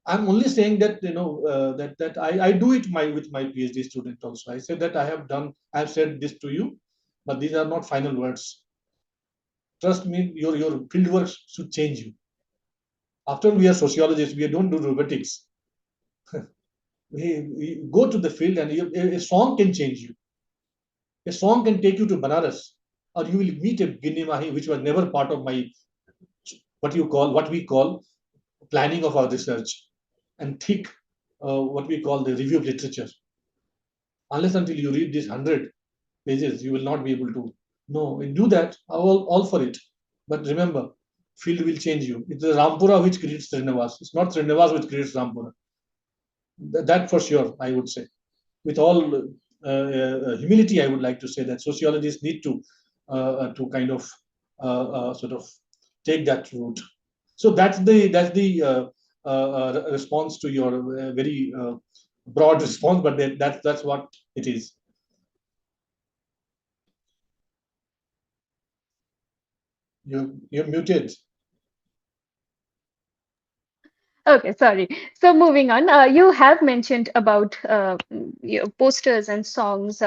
I'm only saying that that I do it with my PhD student also. I said that I've said this to you, but these are not final words. Trust me, your fieldwork should change you. After we are sociologists, we don't do robotics. we go to the field, and a song can change you. A song can take you to Banaras, or you will meet a Ginni Mahi, which was never part of my what we call planning of our research, and thick what we call the review of literature. Unless until you read these 100 pages, you will not be able to do that. All for it. But remember, field will change you. It's the Rampura which creates Srinivas. It's not Srinivas which creates Rampura. That for sure, I would say. With all humility, I would like to say that sociologists need to kind of sort of take that route. So that's the response to your very broad response, but that's what it is. You're muted. Okay, sorry. So moving on, you have mentioned about posters and songs,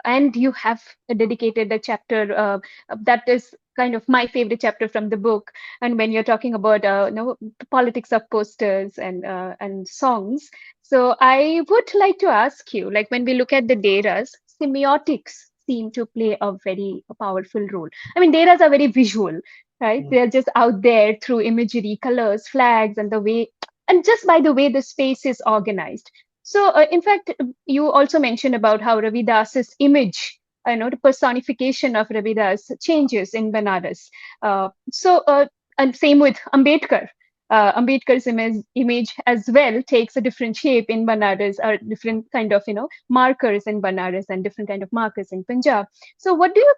and you have dedicated a chapter that is kind of my favorite chapter from the book. And when you're talking about the politics of posters and songs, so I would like to ask you, like when we look at the DERAS, semiotics seem to play a very powerful role. I mean, DERAS are very visual, right? They're just out there through imagery, colors, flags, and the way, and just by the way the space is organized. So, in fact, you also mentioned about how Ravidas's image, the personification of Ravidas changes in Banaras. And same with Ambedkar. Ambedkar's image as well takes a different shape in Banaras, or different kind of, markers in Banaras and different kind of markers in Punjab. So, what do you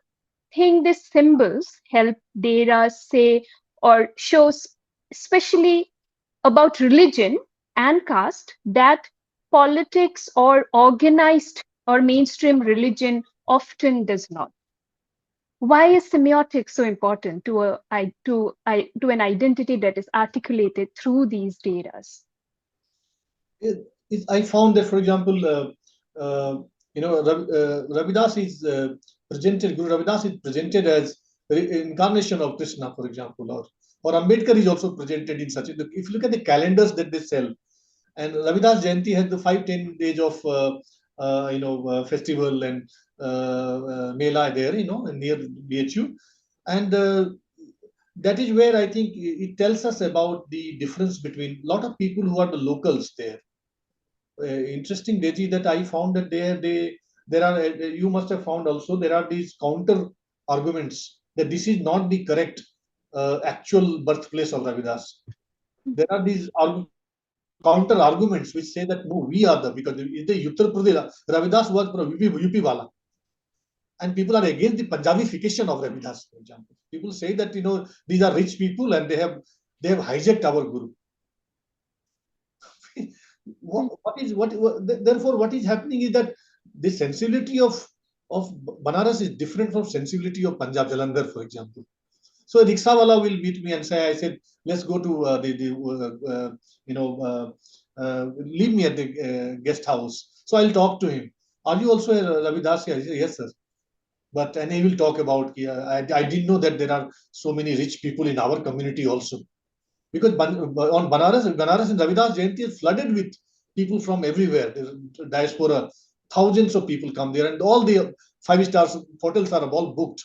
think these symbols help DERAS say or shows, especially about religion and caste, that politics or organized or mainstream religion often does not? Why is semiotics so important to an identity that is articulated through these DERAS? I found that, for example, Ravidas is presented. Guru Ravidas is presented as the incarnation of Krishna, for example, or Ambedkar is also presented in such. If you look at the calendars that they sell, and Ravidas Jayanti has the 5-10 days of festival and Mela there, near BHU, and that is where I think it tells us about the difference between a lot of people who are the locals there. Interesting, Deji, that I found that there are, you must have found also, there are these counter arguments that this is not the correct actual birthplace of Ravidas. There are these counter arguments which say that no, we are because the Uttar Pradesh, Ravidas was from UP Wala. And people are against the Punjabification of Ravidas, for example. People say that, these are rich people and they have hijacked our Guru. Therefore, what is happening is that the sensibility of Banaras is different from sensibility of Punjab, Jalandhar, for example. So a rickshawala will meet me and say, I said, let's go to leave me at the guest house. So I'll talk to him. Are you also a Ravidasi? I say, yes, sir. And he will talk about, I didn't know that there are so many rich people in our community also. Because on Banaras and Ravidas Jayanti is flooded with people from everywhere. There's diaspora, thousands of people come there, and all the 5-star hotels are all booked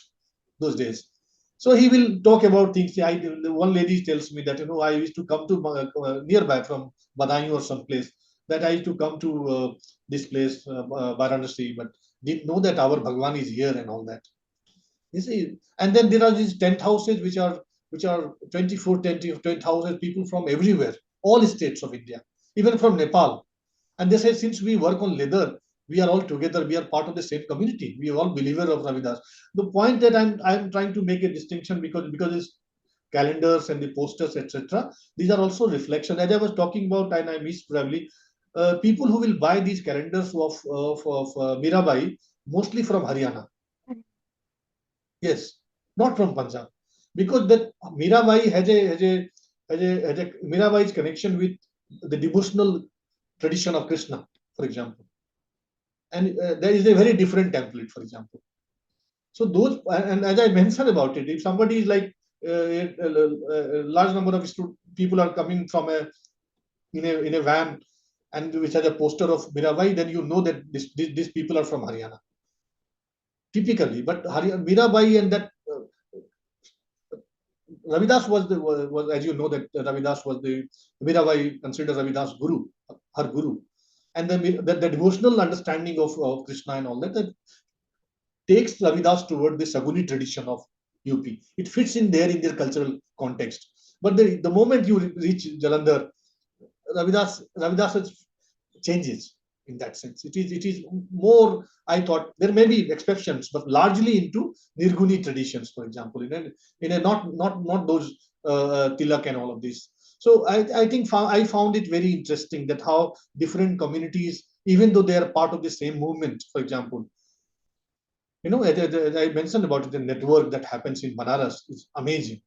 those days. So he will talk about things. One lady tells me that, I used to come to nearby from Badaयूं or some place, that I used to come to this place, Varanasi, but didn't know that our Bhagwan is here and all that. You see, and then there are these tent houses which are 24 tent houses, people from everywhere, all states of India, even from Nepal. And they say, since we work on leather, we are all together, we are part of the same community. We are all believers of Ravidas. The point that I'm trying to make a distinction, because it's calendars and the posters, etc. These are also reflection. As I was talking about, and I missed probably, people who will buy these calendars of Mirabai, mostly from Haryana. Yes, not from Punjab, because that Mirabai has a Mirabai's connection with the devotional tradition of Krishna, for example, and there is a very different template, for example. So those, and as I mentioned about it, if somebody is like a large number of people are coming from in a van and which has a poster of Mirabai, then you know that these people are from Haryana. Typically, but Mirabai and that Ravidas was, as you know, that Ravidas was the Mirabai considered Ravidas Guru, her Guru, and the devotional understanding of Krishna and all that takes Ravidas toward the Saguni tradition of UP. It fits in there in their cultural context. But the moment you reach Jalandhar, Ravidas changes in that sense. It is more, I thought, there may be exceptions, but largely into Nirguni traditions, for example, in a not those Tilak and all of this. So I think I found it very interesting that how different communities, even though they are part of the same movement, for example, as I mentioned about it, the network that happens in Banaras is amazing.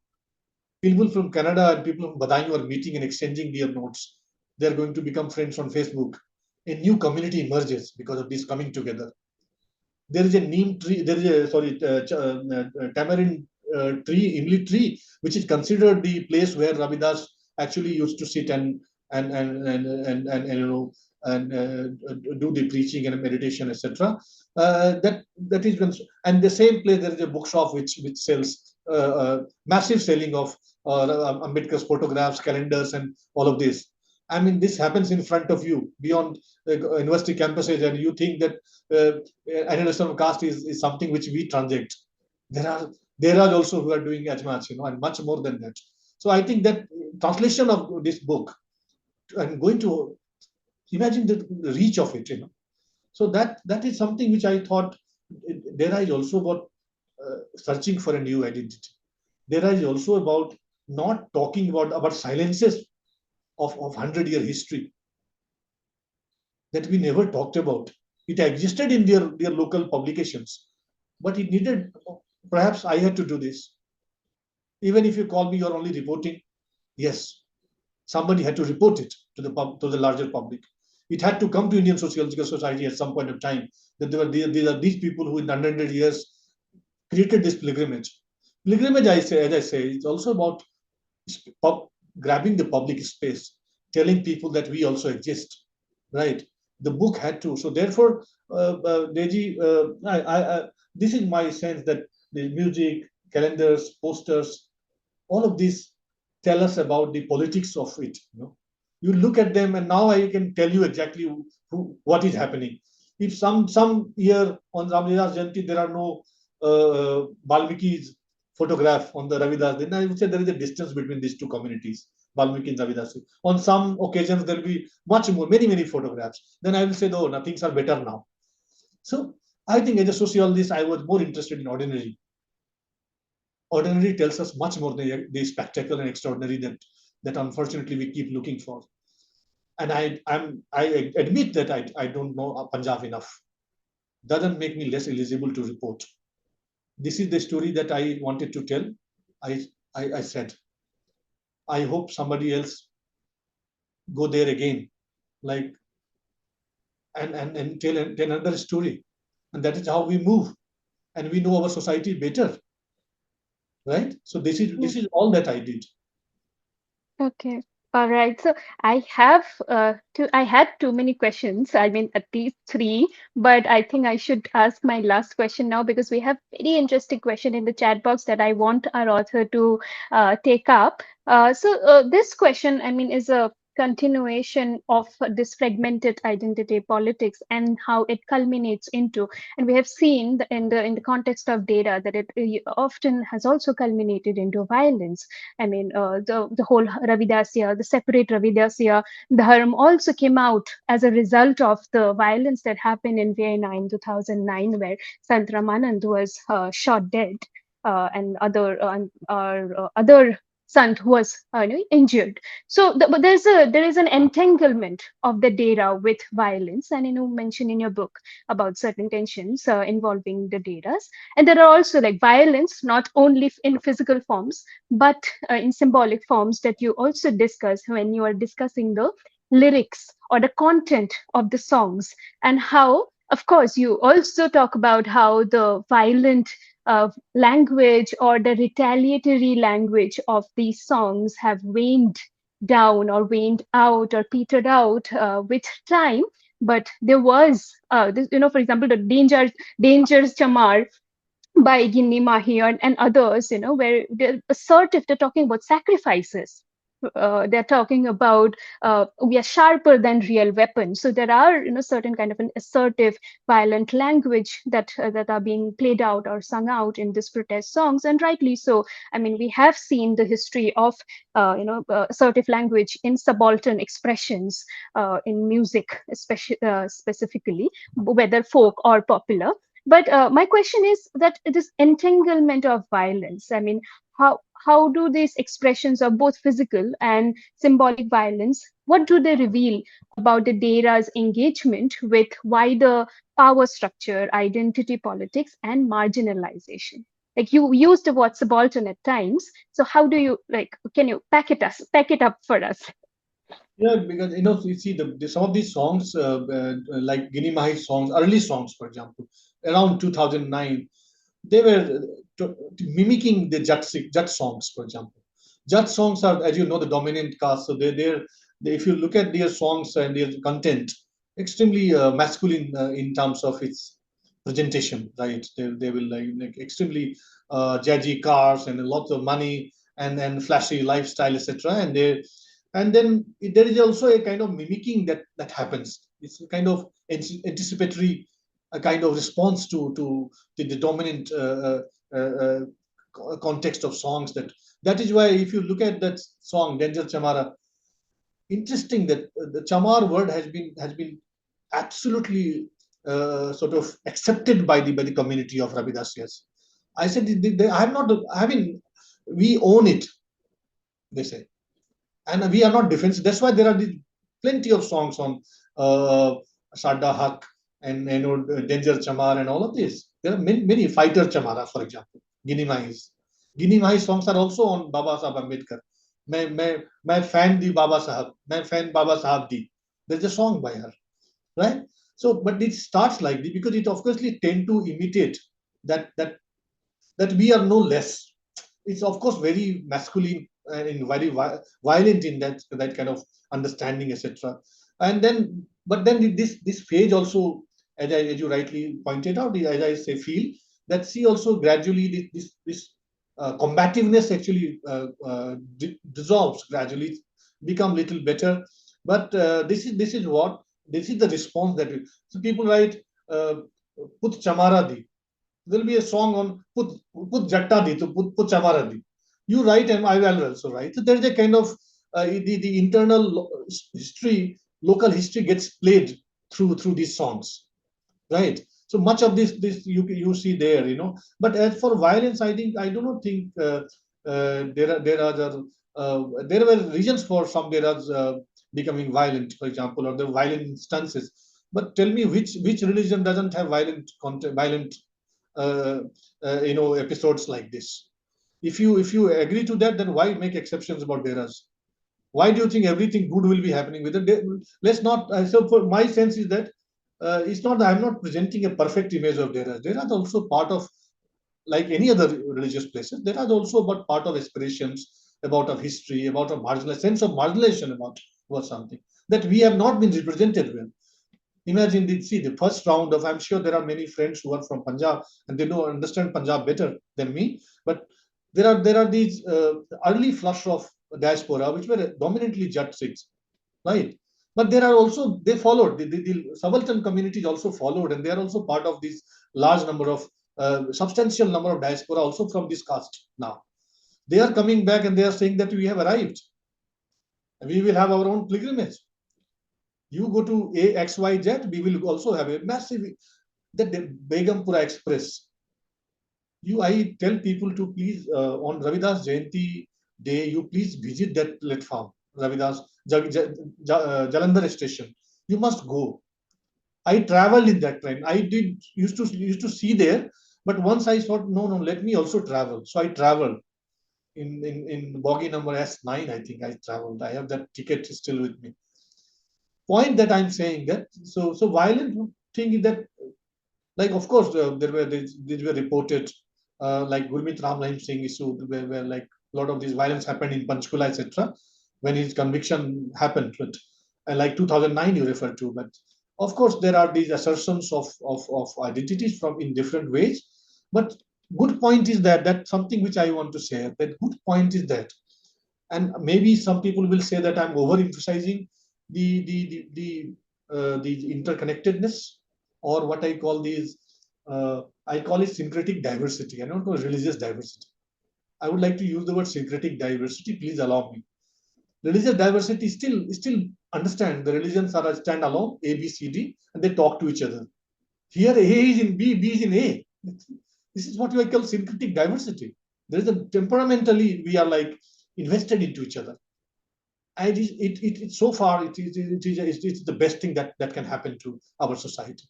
People from Canada and people from Badaयूं are meeting and exchanging their notes. They're going to become friends on Facebook. A new community emerges because of this coming together. There is a neem tree, there is a tamarind tree, imli tree, which is considered the place where Ravidas actually used to sit and do the preaching and meditation, etc. That is, and the same place there is a bookshop which sells massive selling of Ambedkar's photographs, calendars, and all of this. I mean, this happens in front of you beyond university campuses, and you think that annihilation of caste is something which we transact. There are also who are doing as much, and much more than that. So I think that translation of this book, and going to imagine the reach of it, So that is something which I thought DERAS is also about searching for a new identity. DERAS is also about not talking about silences of 100-year history that we never talked about. It existed in their local publications, but it needed, perhaps I had to do this. Even if you call me, you're only reporting. Yes, somebody had to report it to the larger public. It had to come to Indian Sociological Society at some point of time that these people who in 100 years created this pilgrimage. Pilgrimage, as I say, it's also about grabbing the public space, telling people that we also exist, right? The book had to. So therefore, Deji, this is my sense that the music, calendars, posters, all of these tell us about the politics of it. You look at them, and now I can tell you exactly what is happening. If some year on Ravidas Jayanti there are no Valmiki's photograph on the Ravidas, then I would say there is a distance between these two communities, Valmiki and Ravidas. On some occasions there will be much more, many photographs. Then I will say, no, things are better now. So I think as a sociologist, I was more interested in ordinary. Ordinary tells us much more than the spectacle and extraordinary that unfortunately we keep looking for. And I admit that I don't know Punjab enough. Doesn't make me less eligible to report. This is the story that I wanted to tell. I said, I hope somebody else go there again, like and tell another story. And that is how we move. And we know our society better. Right? So this is all that I did. Okay. All right. So I had too many questions. I mean, at least three, but I think I should ask my last question now because we have very interesting question in the chat box that I want our author to take up. This question, I mean, is a continuation of this fragmented identity politics and how it culminates into, and we have seen in the context of data that it often has also culminated into violence. I mean, the whole Ravidasya, the separate Ravidasya dharma also came out as a result of the violence that happened in Vienna in 2009, where Sant Ramanand was shot dead, and other Sant who was injured. So but there is an entanglement of the data with violence, and mention in your book about certain tensions involving the data, and there are also like violence not only in physical forms but in symbolic forms that you also discuss when you are discussing the lyrics or the content of the songs, and how, of course, you also talk about how the violent language or the retaliatory language of these songs have waned down or waned out or petered out with time. But there was, for example, the dangers chamar by Ginni Mahi and others, where they're assertive, they're talking about sacrifices. They're talking about we are sharper than real weapons. So there are, certain kind of an assertive, violent language that are being played out or sung out in these protest songs, and rightly so. I mean, we have seen the history of, assertive language in subaltern expressions in music, especially specifically, whether folk or popular. But my question is that this entanglement of violence, I mean, how do these expressions of both physical and symbolic violence, what do they reveal about the DERA's engagement with wider power structure, identity politics, and marginalization? Like you used the word subaltern at times. So how do you can you pack it up for us? Yeah, because you see some of these songs, like Gini Mahi songs, early songs, for example, around 2009, they were mimicking the Jat songs, for example. Jat songs are, as you know, the dominant caste. So if you look at their songs and their content, extremely masculine in terms of its presentation, right? They will like extremely jazzy cars and lots of money and flashy lifestyle, etc. And then there is also a kind of mimicking that happens. It's a kind of anticipatory, a kind of response to the dominant context of songs. That is why if you look at that song Danger Chamara, interesting that the Chamar word has been absolutely sort of accepted by the community of Ravidasyas. I said I am not. I mean, we own it. They say, and we are not defensive. That's why there are plenty of songs on Sadda Haq and Danger Chamar and all of this. There are many fighter Chamara, for example, Gini Mahis. Gini Mahi songs are also on Baba Sahab Ambedkar. मैं fan di Baba Sahab, मैं fan Baba Sahab di. There's a song by her, right? So, but it starts like this because it obviously tend to imitate that we are no less. It's of course very masculine and very violent in that kind of understanding, etc. And then, but then this phase also, as you rightly pointed out, as I say, feel that see also gradually this combativeness actually dissolves gradually, become little better. But this is the response that so people write put chamara di. There'll be a song on put jatta di, to put chamara di. You write and I will also write. So there is a kind of the internal history, local history gets played through these songs, right? So much of this you see there, you know. But as for violence, I do not think there were reasons for some DERAs becoming violent, for example, or the violent instances. But tell me which religion doesn't have violent episodes like this? If you agree to that, then why make exceptions about DERAs? Why do you think everything good will be happening with it? Let's not. So for my sense is that it's not. I'm not presenting a perfect image of DERAs. DERAs also part of, like any other religious places. DERAs also but part of aspirations, about of history, about a marginal sense of marginalization about something that we have not been represented well. Imagine the first round of. I'm sure there are many friends who are from Punjab and they know understand Punjab better than me. But there are these early flush of diaspora which were dominantly Jat Sikhs, right? But there are also they followed the subaltern communities also followed, and they are also part of this large number of substantial number of diaspora also from this caste. Now they are coming back and they are saying that we have arrived. We will have our own pilgrimage. You go to XYZ, we will also have a massive, the Begumpura Express. I tell people to please, on Ravidas Jayanti day, you please visit that platform, Ravidas Jalandhar station. You must go. I traveled in that train. I used to see there, but once I thought, no, let me also travel. So I traveled in bogie number S9. I think I traveled. I have that ticket still with me. Point that I'm saying that so violent thing is that, like, of course these were reported like Gurmeet Ram Rahim Singh issue where like a lot of this violence happened in Panchkula, etc. when his conviction happened, but and like 2009 you refer to. But of course there are these assertions of identities from in different ways. But good point is that something which I want to share, that good point is that, and maybe some people will say that I'm overemphasizing the interconnectedness, or what I call these I call it syncretic diversity. I don't call it religious diversity. I would like to use the word syncretic diversity. Please allow me. Religious diversity still understand the religions are a standalone A, B, C, D, and they talk to each other. Here A is in B, B is in A. This is what I call syncretic diversity. There is a temperamentally we are like invested into each other. And it so far it's the best thing that can happen to our society.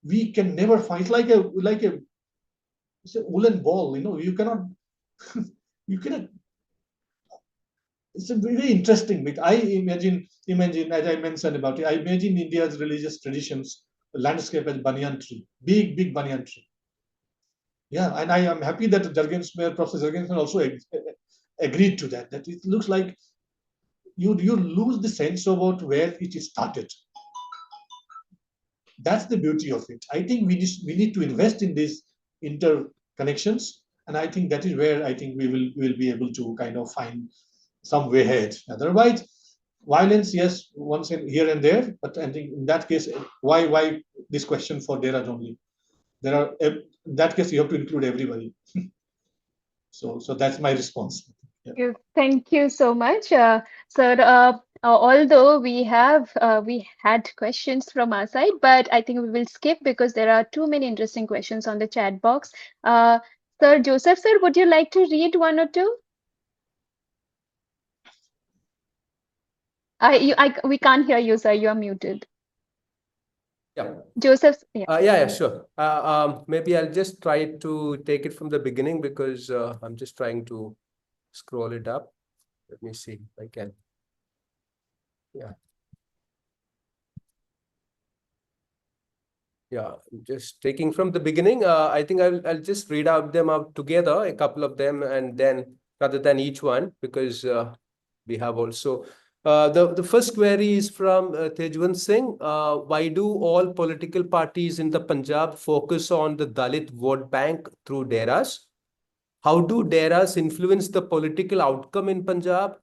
We can never find, it's like a woolen ball, you know. You cannot it's a very interesting bit. I imagine as I mentioned about it, I imagine India's religious traditions landscape as banyan tree, big banyan tree. Yeah, and I am happy that Professor Jurgensmeyer also agreed to that it looks like you lose the sense about where it started. That's the beauty of it. I think we need to invest in these interconnections, and I think that is where I think we will be able to kind of find some way ahead. Otherwise, violence, yes, once in here and there, but I think in that case, why this question for DERAS only? There are, in that case, you have to include everybody. So that's my response. Yeah. Thank you so much, sir. Although we had questions from our side, but I think we will skip because there are too many interesting questions on the chat box. Sir Joseph, sir, would you like to read one or two? We can't hear you, sir. You are muted. Yeah. Joseph, yeah. Yeah, sure. Maybe I'll just try to take it from the beginning because I'm just trying to scroll it up. Let me see if I can. Yeah. Yeah, just taking from the beginning. I think I'll just read out them out together, a couple of them, and then rather than each one, because we have also the first query is from Tejwan Singh. Why do all political parties in the Punjab focus on the Dalit vote bank through DERAS? How do DERAS influence the political outcome in Punjab?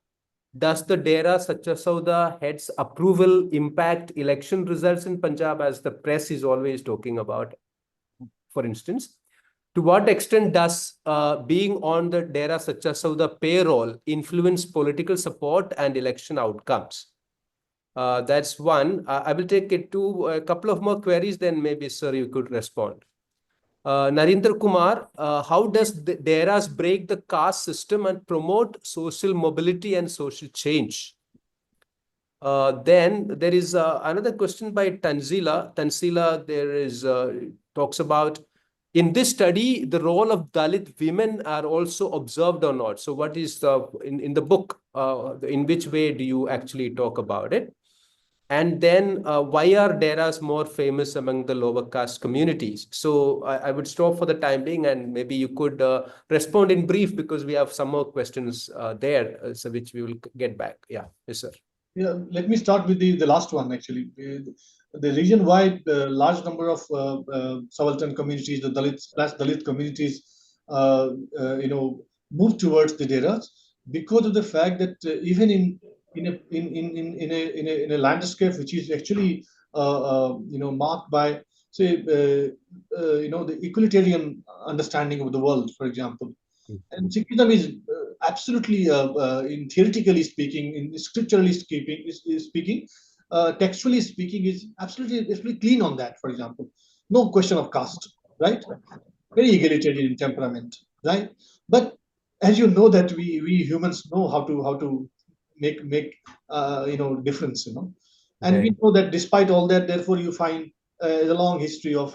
Does the DERAS Sacha Sauda head's approval impact election results in Punjab, as the press is always talking about, for instance? To what extent does being on the DERAS Sacha Sauda payroll influence political support and election outcomes? That's one. I will take it to a couple of more queries, then maybe, sir, you could respond. Narendra Kumar, how does the DERAS break the caste system and promote social mobility and social change? Then there is another question by Tanzila. Tanzila, there is talks about, in this study, the role of Dalit women are also observed or not. So what is in the book, in which way do you actually talk about it? And then why are DERAs more famous among the lower caste communities? So I would stop for the time being, and maybe you could respond in brief, because we have some more questions there, so which we will get back. Yeah, yes, sir. Yeah, let me start with the last one, actually. The reason why the large number of subaltern communities, the Dalit communities, move towards the DERAs, because of the fact that even in a landscape which is actually marked by, say, the equalitarian understanding of the world, for example. And Sikhism is absolutely, in theoretically speaking, in scripturally speaking, textually speaking, is absolutely clean on that. For example, no question of caste, right? Very egalitarian in temperament, right? But as you know, that we humans know how to make difference, and we know that despite all that, therefore you find a long history of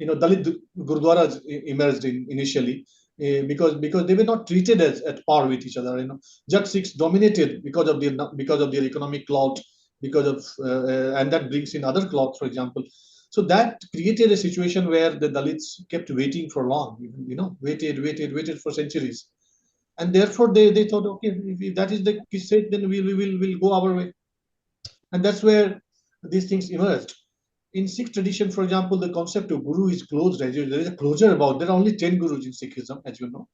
Dalit Gurdwaras emerged initially. Because they were not treated as at par with each other. Jat Sikhs dominated because of their economic clout, because of and that brings in other clout, for example. So that created a situation where the Dalits kept waiting for long, waited for centuries, and therefore they thought, okay, if that is the case, then we'll go our way, and that's where these things emerged. In Sikh tradition, for example, the concept of guru is closed. There is a closure about. There are only 10 gurus in Sikhism, as you know.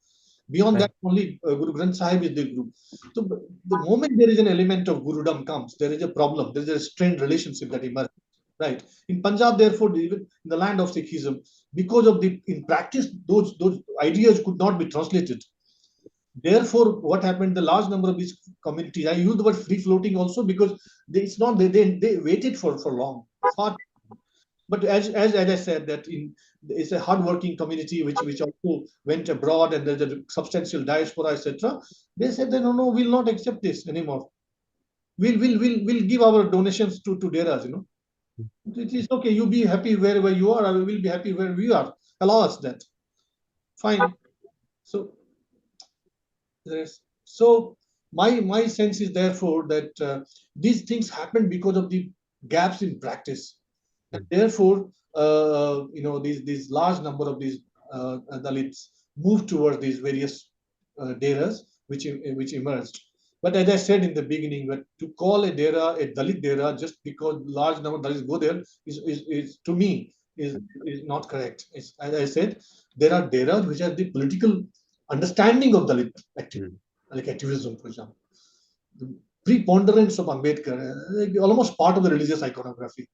Beyond that, only Guru Granth Sahib is the guru. So the moment there is an element of gurudom comes, there is a problem. There is a strained relationship that emerges. Right. In Punjab, therefore, even in the land of Sikhism, because of in practice, those ideas could not be translated. Therefore, what happened? The large number of these communities, I use the word free floating also because they waited for long, far. But as I said, that it's a hardworking community which also went abroad, and there's a substantial diaspora, etc. They said that no, we'll not accept this anymore. We'll give our donations to DERAs. It is okay. You be happy wherever you are. I will be happy where we are. Allow us that. Fine. So my sense is therefore that these things happen because of the gaps in practice. And therefore, these large number of these Dalits move towards these various DERAs which emerged. But as I said in the beginning, that to call a DERA a Dalit DERA just because large number of Dalits go there is to me is not correct. As I said, there are DERAs which are the political understanding of Dalit activism, like activism, for example. The preponderance of Ambedkar, almost part of the religious iconography.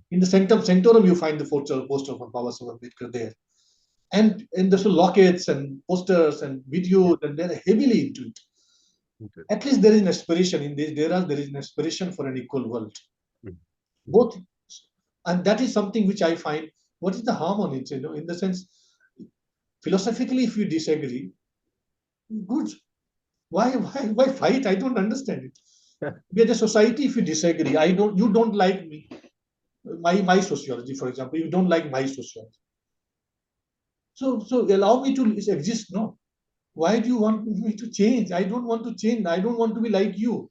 In the centrum, you find the poster of Baba Saheb Ambedkar there. And there's lockets and posters and videos, and they're heavily into it. Okay. At least there is an aspiration in these DERAs, there is an aspiration for an equal world. Both. And that is something which I find, what is the harm on it? In the sense, philosophically, if you disagree, good. Why fight? I don't understand it. We are a society. If you disagree, you don't like me. My sociology, for example, you don't like my sociology. So allow me to exist. No. Why do you want me to change? I don't want to change. I don't want to be like you.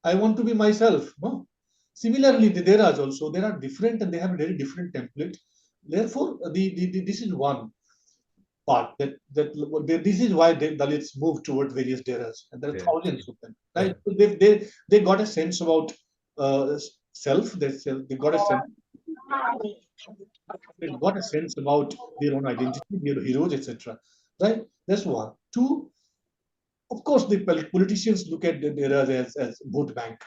I want to be myself. No. Similarly, the DERAs also, they are different and they have a very different template. Therefore, this is one part that this is why Dalits move toward various DERAs, and there are thousands of them. Right? So they got a sense about self. They got a sense. They got a sense about their own identity, their heroes, etc. Right? That's one. Two. Of course, the politicians look at the DERAs as vote bank.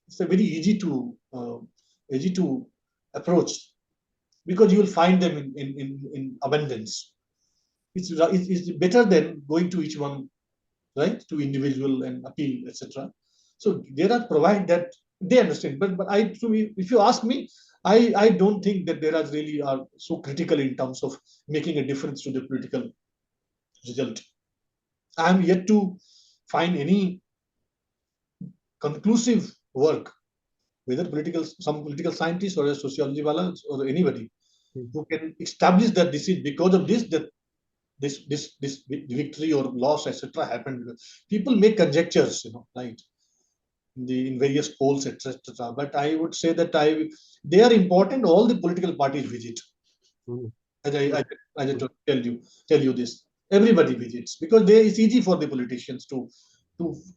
It's a very easy to approach because you will find them in abundance. It's better than going to each one, right, to individual and appeal, etc. So DERA provide that They understand. But if you ask me, I don't think that DERAS really are so critical in terms of making a difference to the political result. I am yet to find any conclusive work, whether some political scientist or a sociology wala or anybody, who can establish that this is because of this victory or loss, etc., happened. People make conjectures, right? In various polls, etc. But I would say that they are important. All the political parties visit. As I tell you this, everybody visits because it's easy for the politicians to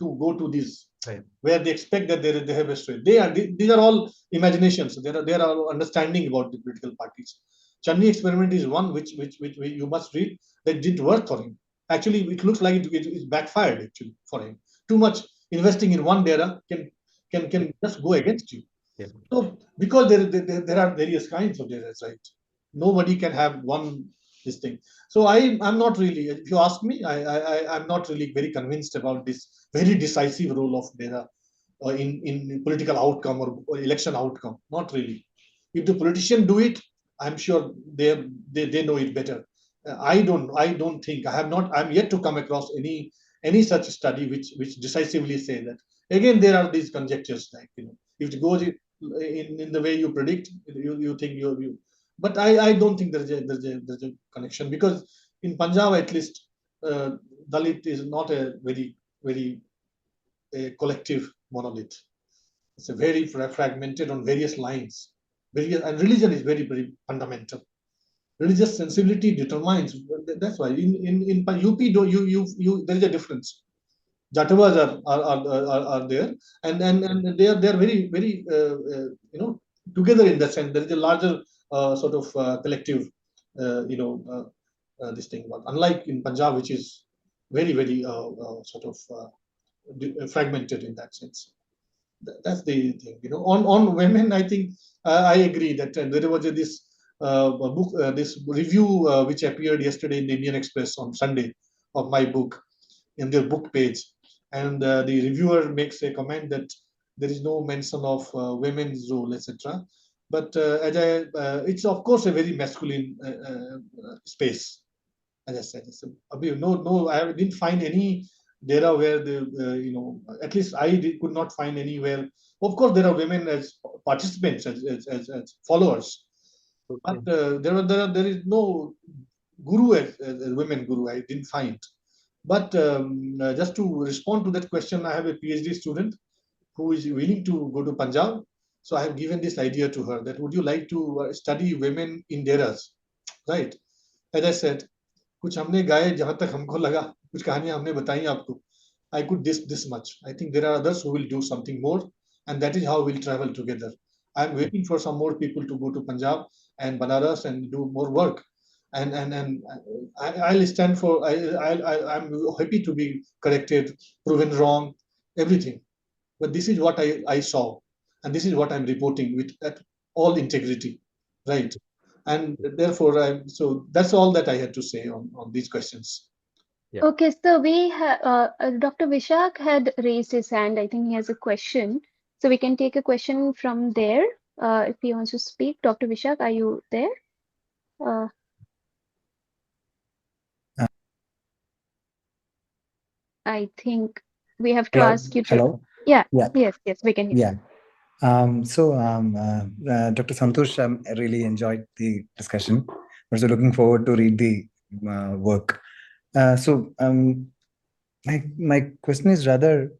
go to these, Right. where they expect that they have a strength. These are all imaginations. There are understanding about the political parties. Channi experiment is one which you must read, that didn't work for him. Actually, it looks like it backfired actually for him. Too much investing in one data can just go against you. Yeah. So because there are various kinds of data, right? Nobody can have one this thing. So I'm not really, if you ask me, I'm not really very convinced about this very decisive role of data in political outcome or election outcome. Not really. If the politician do it, I'm sure they know it better. I don't think I'm yet to come across any such study which decisively say that. Again, there are these conjectures, like, if it goes in the way you predict, you think you. But I don't think there's a connection, because in Punjab at least, Dalit is not a very collective monolith. It's a very fragmented on various lines. And religion is very fundamental. Religious sensibility determines. That's why in UP, there is a difference. Jatavas are there, and they are very together in that sense. There is a larger sort of collective this thing. But unlike in Punjab, which is very sort of fragmented in that sense. That's the thing. On women, I think I agree that there was this book, this review which appeared yesterday in the Indian Express on Sunday of my book, in their book page, and the reviewer makes a comment that there is no mention of women's role, etc. But it's of course a very masculine space. As I said, I didn't find any data where at least could not find anywhere. Of course, there are women as participants, as followers, but there is no guru as women guru. I didn't find. But just to respond to that question, I have a PhD student who is willing to go to Punjab. So I have given this idea to her, that would you like to study women in DERAS, right? As I said, कुछ हमने गाए जहां तक हमको लगा, कुछ कहानियां हमने बताई आपको. I could this much. I think there are others who will do something more, and that is how we'll travel together. I'm waiting for some more people to go to Punjab and Banaras and do more work, and I'll stand for. I'm happy to be corrected, proven wrong, everything. But this is what I saw, and this is what I'm reporting with at all integrity, right? And therefore, so that's all that I had to say on these questions. Yeah. Okay, so we have Dr. Vishak had raised his hand. I think he has a question. So we can take a question from there if he wants to speak. Dr. Vishak, are you there? I think we have to ask you to. Hello. Yeah. Yeah. Yes, we can hear. Yeah. Dr. Santosh, I really enjoyed the discussion. Also looking forward to read the work. My question is rather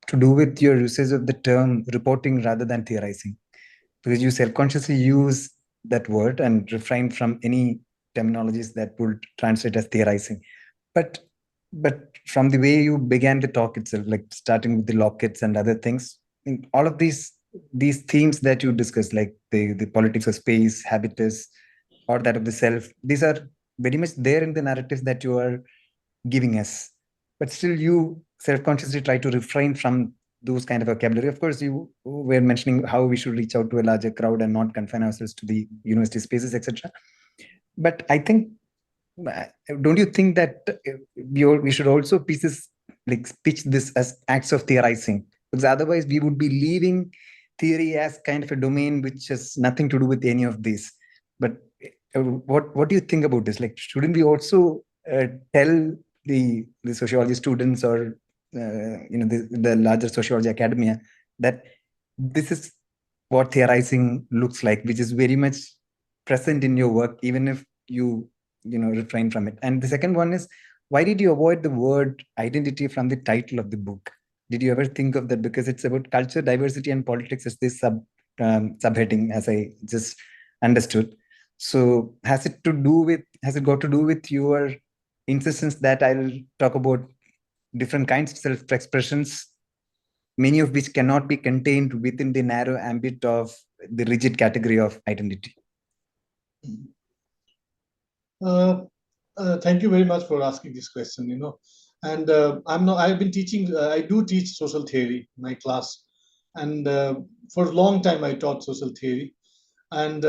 to do with your usage of the term reporting rather than theorizing, because you self-consciously use that word and refrain from any terminologies that would translate as theorizing. But from the way you began the talk itself, like starting with the lockets and other things, in all of these themes that you discussed, like the politics of space, habitus, or that of the self, these are very much there in the narratives that you are giving us. But still, you self-consciously try to refrain from those kind of vocabulary. Of course, you were mentioning how we should reach out to a larger crowd and not confine ourselves to the university spaces, etc. But I think, don't you think that we should also pitch this as acts of theorizing, Because otherwise we would be leaving theory as kind of a domain which has nothing to do with any of this. But what do you think about this? Like, shouldn't we also tell the sociology students or the larger sociology academia that this is what theorizing looks like, which is very much present in your work, even if you refrain from it? And the second one is, why did you avoid the word identity from the title of the book? Did you ever think of that? Because it's about culture, diversity, and politics as this subheading, as I just understood. So has it got to do with your insistence that I'll talk about different kinds of self-expressions, many of which cannot be contained within the narrow ambit of the rigid category of identity? Thank you very much for asking this question. And I've been teaching. I do teach social theory in my class, and for a long time I taught social theory, and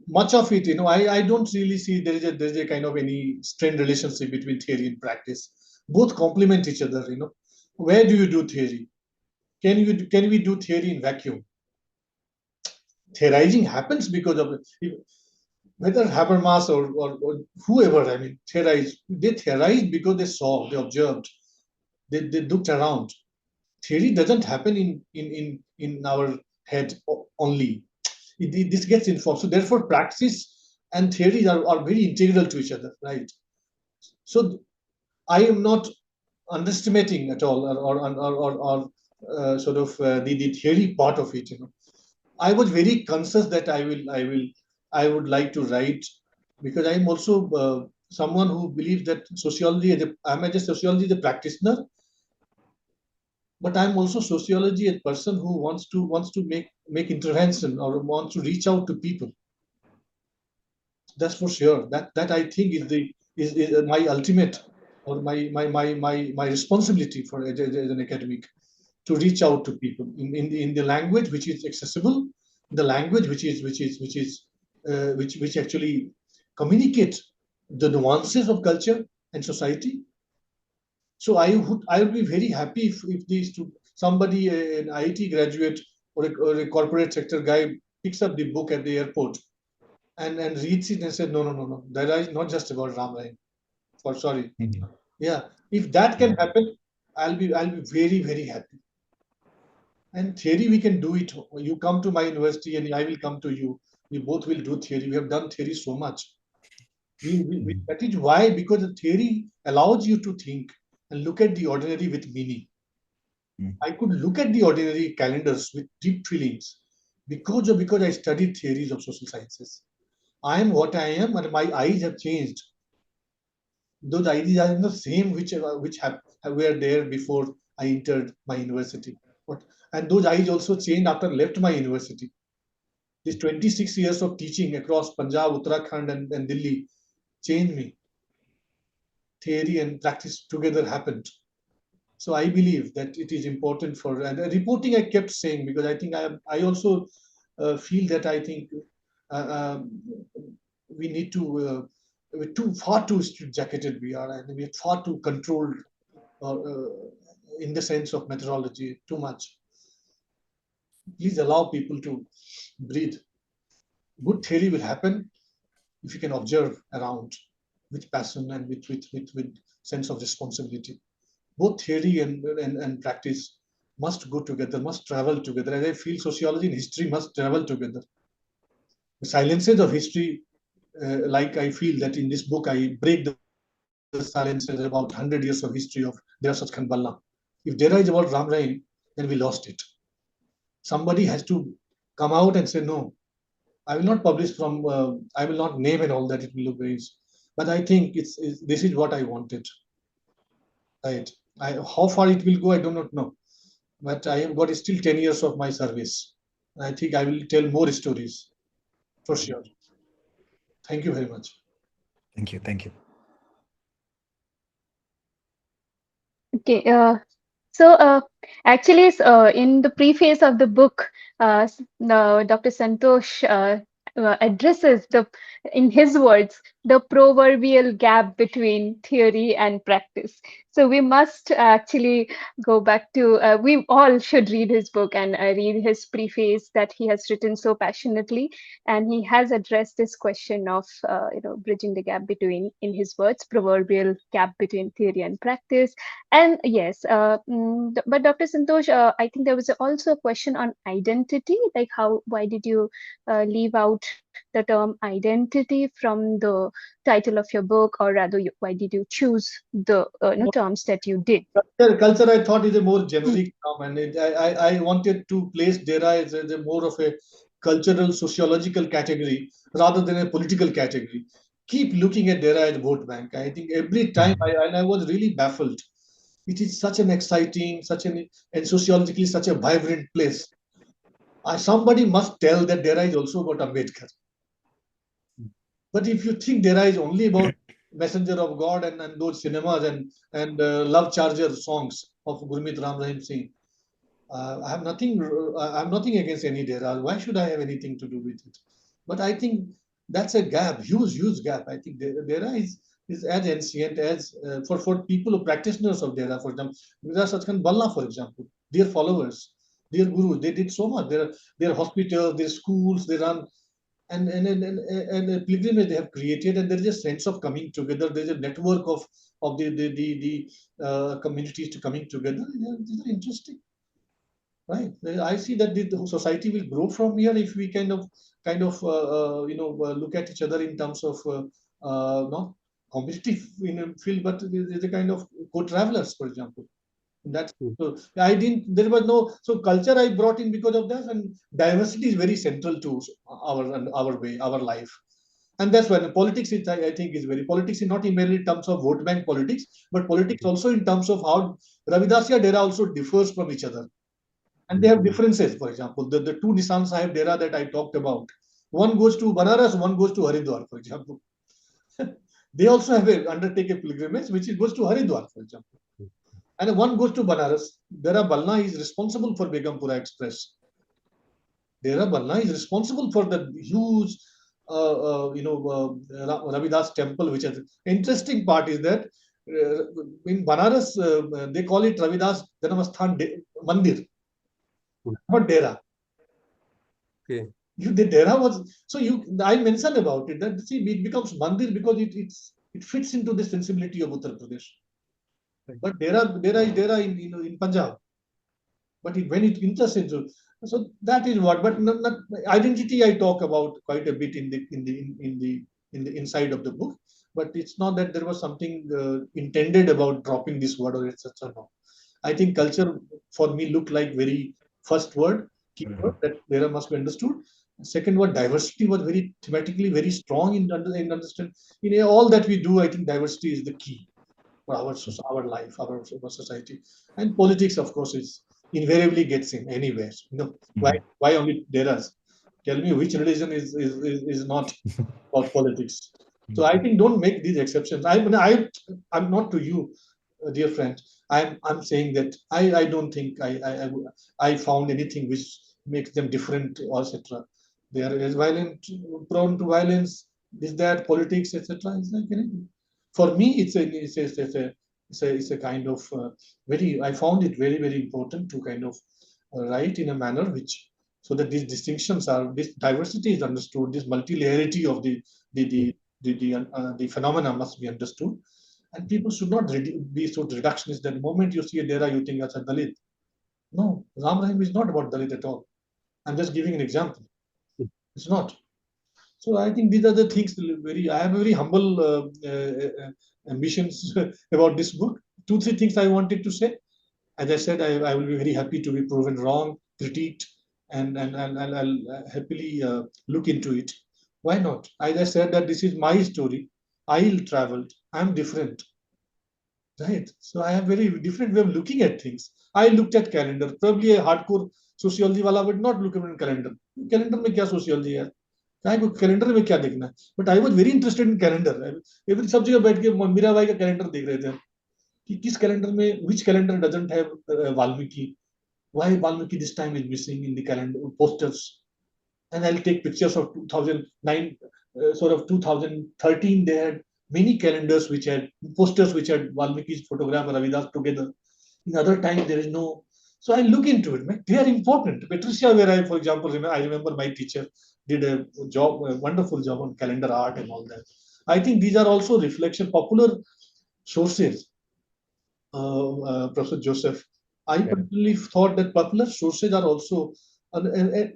much of it, I don't really see there is a kind of any strained relationship between theory and practice. Both complement each other. Where do you do theory? Can we do theory in vacuum? Theorizing happens because of whether Habermas or whoever, they theorized because they saw, they observed, they looked around. Theory doesn't happen in our head only. This gets informed. So therefore, practice and theory are very integral to each other, right? So I am not underestimating at all, or the theory part of it. I was very conscious that I would like to write, because I'm also someone who believes that I'm a sociology as a practitioner, but I'm also sociology a person who wants to make intervention or wants to reach out to people. That's for sure. That I think is my ultimate, or my responsibility as an academic, to reach out to people in the language which is accessible, the language which actually communicate the nuances of culture and society. So I would be very happy if somebody, an IIT graduate or a corporate sector guy, picks up the book at the airport and reads it and said, no, that is not just about Ram Rain. Sorry. Mm-hmm. Yeah, if that can happen, I'll be very, very happy. And theory, we can do it. You come to my university and I will come to you. We both will do theory. We have done theory so much. That is why, because the theory allows you to think and look at the ordinary with meaning. I could look at the ordinary calendars with deep feelings because I studied theories of social sciences. I am what I am, and my eyes have changed. Those ideas are the same which were there before I entered my university. And those eyes also changed after I left my university. These 26 years of teaching across Punjab, Uttarakhand, and Delhi changed me. Theory and practice together happened. So I believe that it is important for, and reporting I kept saying, because I think I also feel that I think we need to, we're far too jacketed we are, and we're far too controlled in the sense of methodology, too much. Please allow people to breathe. Good theory will happen if you can observe around with passion and with sense of responsibility. Both theory and practice must go together, must travel together. As I feel sociology and history must travel together. The silences of history, like I feel that in this book, I break the silences about 100 years of history of DERAS Khan Balla. If DERA is about Ram Rain, then we lost it. Somebody has to come out and say, no, I will not publish from, I will not name and all that, it will look very, but I think this is what I wanted. Right. How far it will go, I do not know. But I have got still 10 years of my service. I think I will tell more stories, for sure. Thank you very much. Thank you. Thank you. Okay. So actually, in the preface of the book, Dr. Santosh addresses in his words, the proverbial gap between theory and practice. So we must actually go back to, we all should read his book and read his preface that he has written so passionately. And he has addressed this question of, bridging the gap between, in his words, proverbial gap between theory and practice. And yes, but Dr. Santosh, I think there was also a question on identity, like why did you leave out the term identity from the title of your book, or rather, why did you choose the terms that you did? Culture, I thought, is a more generic term, and I wanted to place DERA as a more of a cultural, sociological category rather than a political category. Keep looking at DERA as vote bank. I think every time I was really baffled. It is such an exciting, and sociologically such a vibrant place. Somebody must tell that DERA is also about Ambedkar. But if you think DERA is only about Messenger of God and those cinemas and Love Charger songs of Gurmeet Ram Rahim Singh, I have nothing. I have nothing against any DERA. Why should I have anything to do with it? But I think that's a gap, huge gap. I think DERA is as ancient as for people who practitioners of DERA, for example, Mirza Sachkhand Balla, for example, their followers, their gurus, they did so much. Their hospitals, their schools, they run and a pilgrimage they have created, and there is a sense of coming together. There is a network of the communities to coming together. These are interesting, right? I see that the society will grow from here if we kind of look at each other in terms of not competitive in a field, but there's a kind of co-travelers, for example. That's so I didn't. There was no culture I brought in because of that, and diversity is very central to our way, our life, and that's why the politics is, I think, is very politics is not in merely terms of vote bank politics, but politics also in terms of how Ravidasya DERA also differs from each other, and they have differences. For example, the two Nisan Sahib DERA that I talked about, one goes to Banaras, one goes to Haridwar, for example. They also have undertake a pilgrimage which goes to Haridwar, for example. And one goes to Banaras. DERA Balna is responsible for Begumpura Express. DERA Balna is responsible for the huge, Ravidas temple, which is interesting part is that in Banaras, they call it Ravidas Janamasthan Mandir, not DERA. Okay. The DERA was, I mentioned about it, that see, it becomes Mandir because it fits into the sensibility of Uttar Pradesh. But DERA is DERA in Punjab. But when it enters into, so that is what. But not identity I talk about quite a bit in the inside of the book. But it's not that there was something intended about dropping this word or etc. No. I think culture for me looked like very first word, keyword that DERA must be understood. Second word, diversity was very thematically very strong in understand. In all that we do, I think diversity is the key for our life, our society, and politics, of course, is invariably gets in anywhere. Why only DERAs? Tell me which religion is not about politics. So I think don't make these exceptions. I'm not to you, dear friend. I'm saying that I don't think I found anything which makes them different or etc. They are as violent, prone to violence. Is that politics, etc. It's like anything. For me, it's a kind of very. I found it very important to kind of write in a manner which so that these distinctions are, this diversity is understood, this multilayerity of the phenomena must be understood, and people should not be so reductionist that the moment you see a DERA you think that's a Dalit. No, Ram Rahim is not about Dalit at all. I'm just giving an example. It's not. So I think these are the things. I have very humble ambitions about this book. 2-3 things I wanted to say. As I said, I will be very happy to be proven wrong, critiqued, and I'll happily look into it. Why not? As I said that this is my story. I traveled. I'm different. Right. So I have very different way of looking at things. I looked at calendar. Probably a hardcore sociology wala would not look at calendar. Calendar में क्या sociology है? काय को calendar में क्या देखना? But I was very interested in calendar. Every सब जगह बैठ के मीराबाई का calendar देख रहे थे कि किस calendar में which calendar doesn't have Valmiki? Why Valmiki this time is missing in the calendar posters? and I'll take pictures of 2009, sort of 2013. They had many calendars which had posters which had Valmiki's photograph and Ravidas together. In other times, there is no. So I look into it. Man, they are important. Patricia, where I, for example, I remember my teacher did a wonderful job on calendar art and all that. I think these are also popular sources. Professor Joseph, I personally thought that popular sources are also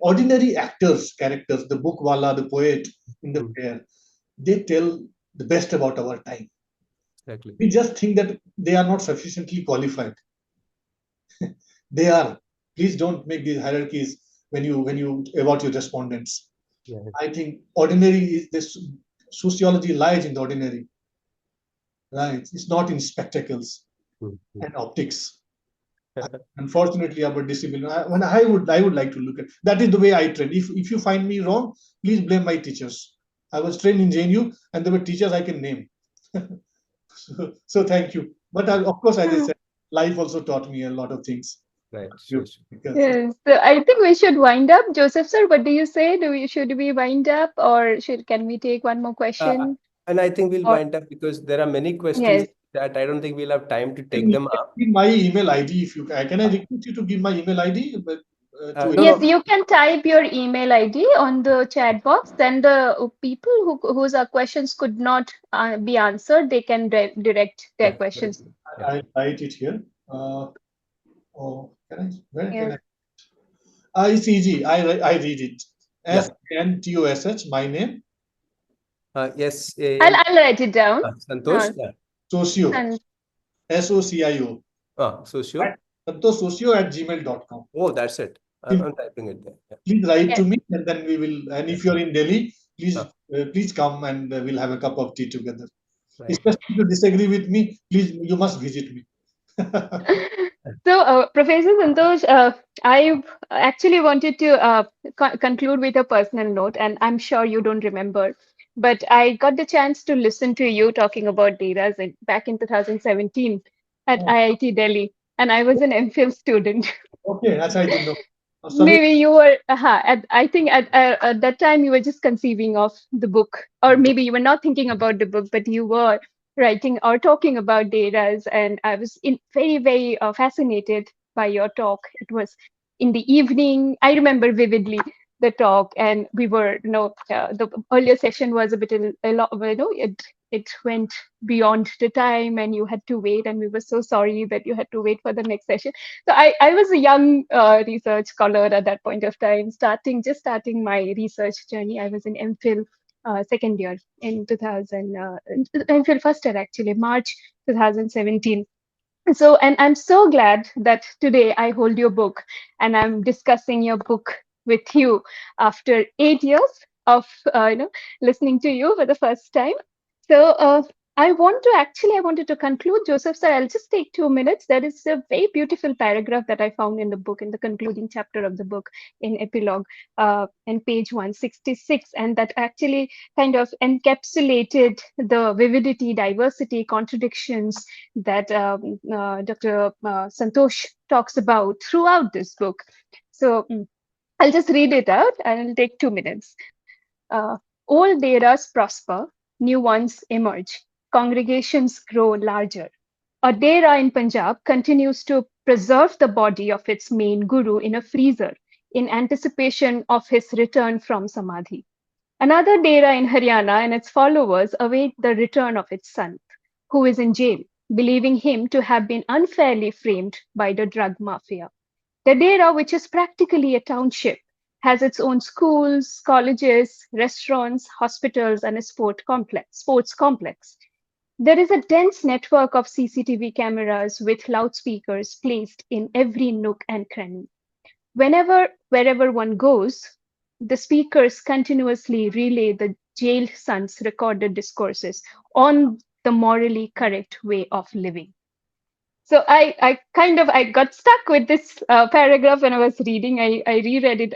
ordinary actors, characters, the bookwala, the poet in the fair. They tell the best about our time. Exactly. We just think that they are not sufficiently qualified. They are. Please don't make these hierarchies when you about your respondents. Yeah. I think ordinary is this. Sociology lies in the ordinary, right? It's not in spectacles and optics. Unfortunately, our discipline. I would like to look at that. Is the way I train. If you find me wrong, please blame my teachers. I was trained in JNU, and there were teachers I can name. So thank you. But of course, as I said, life also taught me a lot of things. Right. Sure. Yes, so I think we should wind up. Joseph sir, what do you say? Should we wind up, or can we take one more question? And I think we'll Or wind up because there are many questions yes, that I don't think we'll have time to Can take you them up. give my email ID if you can I request you to give my email ID? No, yes, no. you can type your email ID on the chat box. Then the people whose questions could not be answered, they can direct their Yeah, questions. I'll write it here. Can I? Where can Yes. I? It's easy. I read it. Yeah. Santosh, my name. Yes. I'll write it down. Santosh. Yeah. Socio. And SOCIO. Socio. SantosSocio@gmail.com. Oh, that's it. I'm typing it there. Yeah. Please write to yes, me, and then we will. And if you're in Delhi, please come and we'll have a cup of tea together. Right. Especially if you disagree with me, please you must visit me. So, Professor Santosh, I actually wanted to conclude with a personal note, and I'm sure you don't remember, but I got the chance to listen to you talking about DERAS back in 2017 at Oh, IIT Delhi, and I was an MPhil student. okay, that's I didn't know. Sorry. Maybe you were, I think at that time you were just conceiving of the book, or maybe you were not thinking about the book, but you were writing or talking about DERAS, and I was very, very fascinated by your talk. It was in the evening. I remember vividly the talk, and we were, the earlier session was a lot, it went beyond the time, and you had to wait, and we were so sorry that you had to wait for the next session. So I was a young research scholar at that point of time, just starting my research journey. I was in MPhil second year in 2000, MPhil first year actually, March 2017. So, and I'm so glad that today I hold your book and I'm discussing your book with you after 8 years of listening to you for the first time. So I wanted to conclude, Joseph sir. I'll just take 2 minutes. There is a very beautiful paragraph that I found in the book, in the concluding chapter of the book, in epilogue, in page 166, and that actually kind of encapsulated the vividity, diversity, contradictions that Dr. Santosh talks about throughout this book. So I'll just read it out and it'll take 2 minutes. Old eras prosper, new ones emerge, congregations grow larger. A dera in Punjab continues to preserve the body of its main guru in a freezer in anticipation of his return from Samadhi. Another dera in Haryana and its followers await the return of its son, who is in jail, believing him to have been unfairly framed by the drug mafia. The dera, which is practically a township, has its own schools, colleges, restaurants, hospitals, and a sports complex. There is a dense network of CCTV cameras with loudspeakers placed in every nook and cranny. Wherever one goes, the speakers continuously relay the jailed son's recorded discourses on the morally correct way of living. So I got stuck with this paragraph when I was reading. I reread it.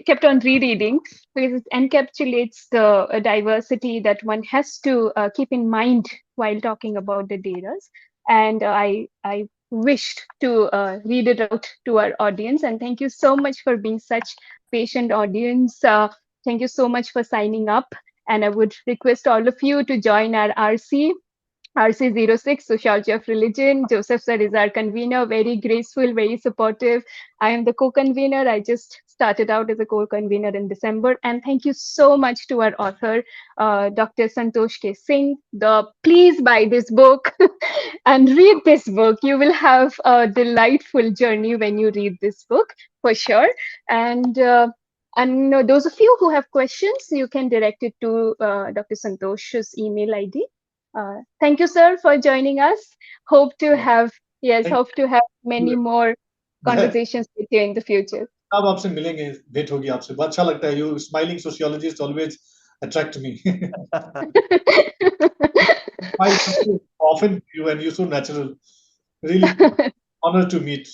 Kept on rereading because it encapsulates the diversity that one has to keep in mind while talking about the DERAS. And I wished to read it out to our audience. And thank you so much for being such patient audience, thank you so much for signing up. And I would request all of you to join our RC06, Sociology of Religion. Joseph sir is our convener, very graceful, very supportive. I am the co-convener. I just started out as a co-convener in December. And thank you so much to our author, Dr. Santosh K. Singh. Please buy this book and read this book. You will have a delightful journey when you read this book, for sure. And those of you who have questions, you can direct it to Dr. Santosh's email ID. Thank you, sir, for joining us. Hope to have many more conversations with you in the future. अब आपसे मिलेंगे, भेंट होगी आपसे, बहुत अच्छा लगता है. You smiling sociologists always attract me. Often you and you're so natural. Really honor to meet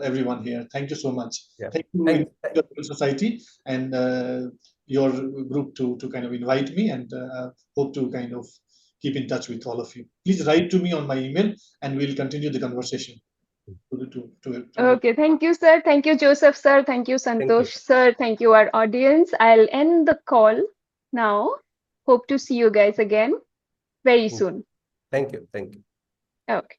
everyone here. Thank you so much. Yeah. Thank you, your society and your group to kind of invite me, and hope to kind of keep in touch with all of you. Please write to me on my email, and we'll continue the conversation. Okay, thank you, sir. Thank you, Joseph, sir. Thank you, Santosh, sir. Thank you, our audience. I'll end the call now. Hope to see you guys again very soon. Thank you. Thank you. Okay.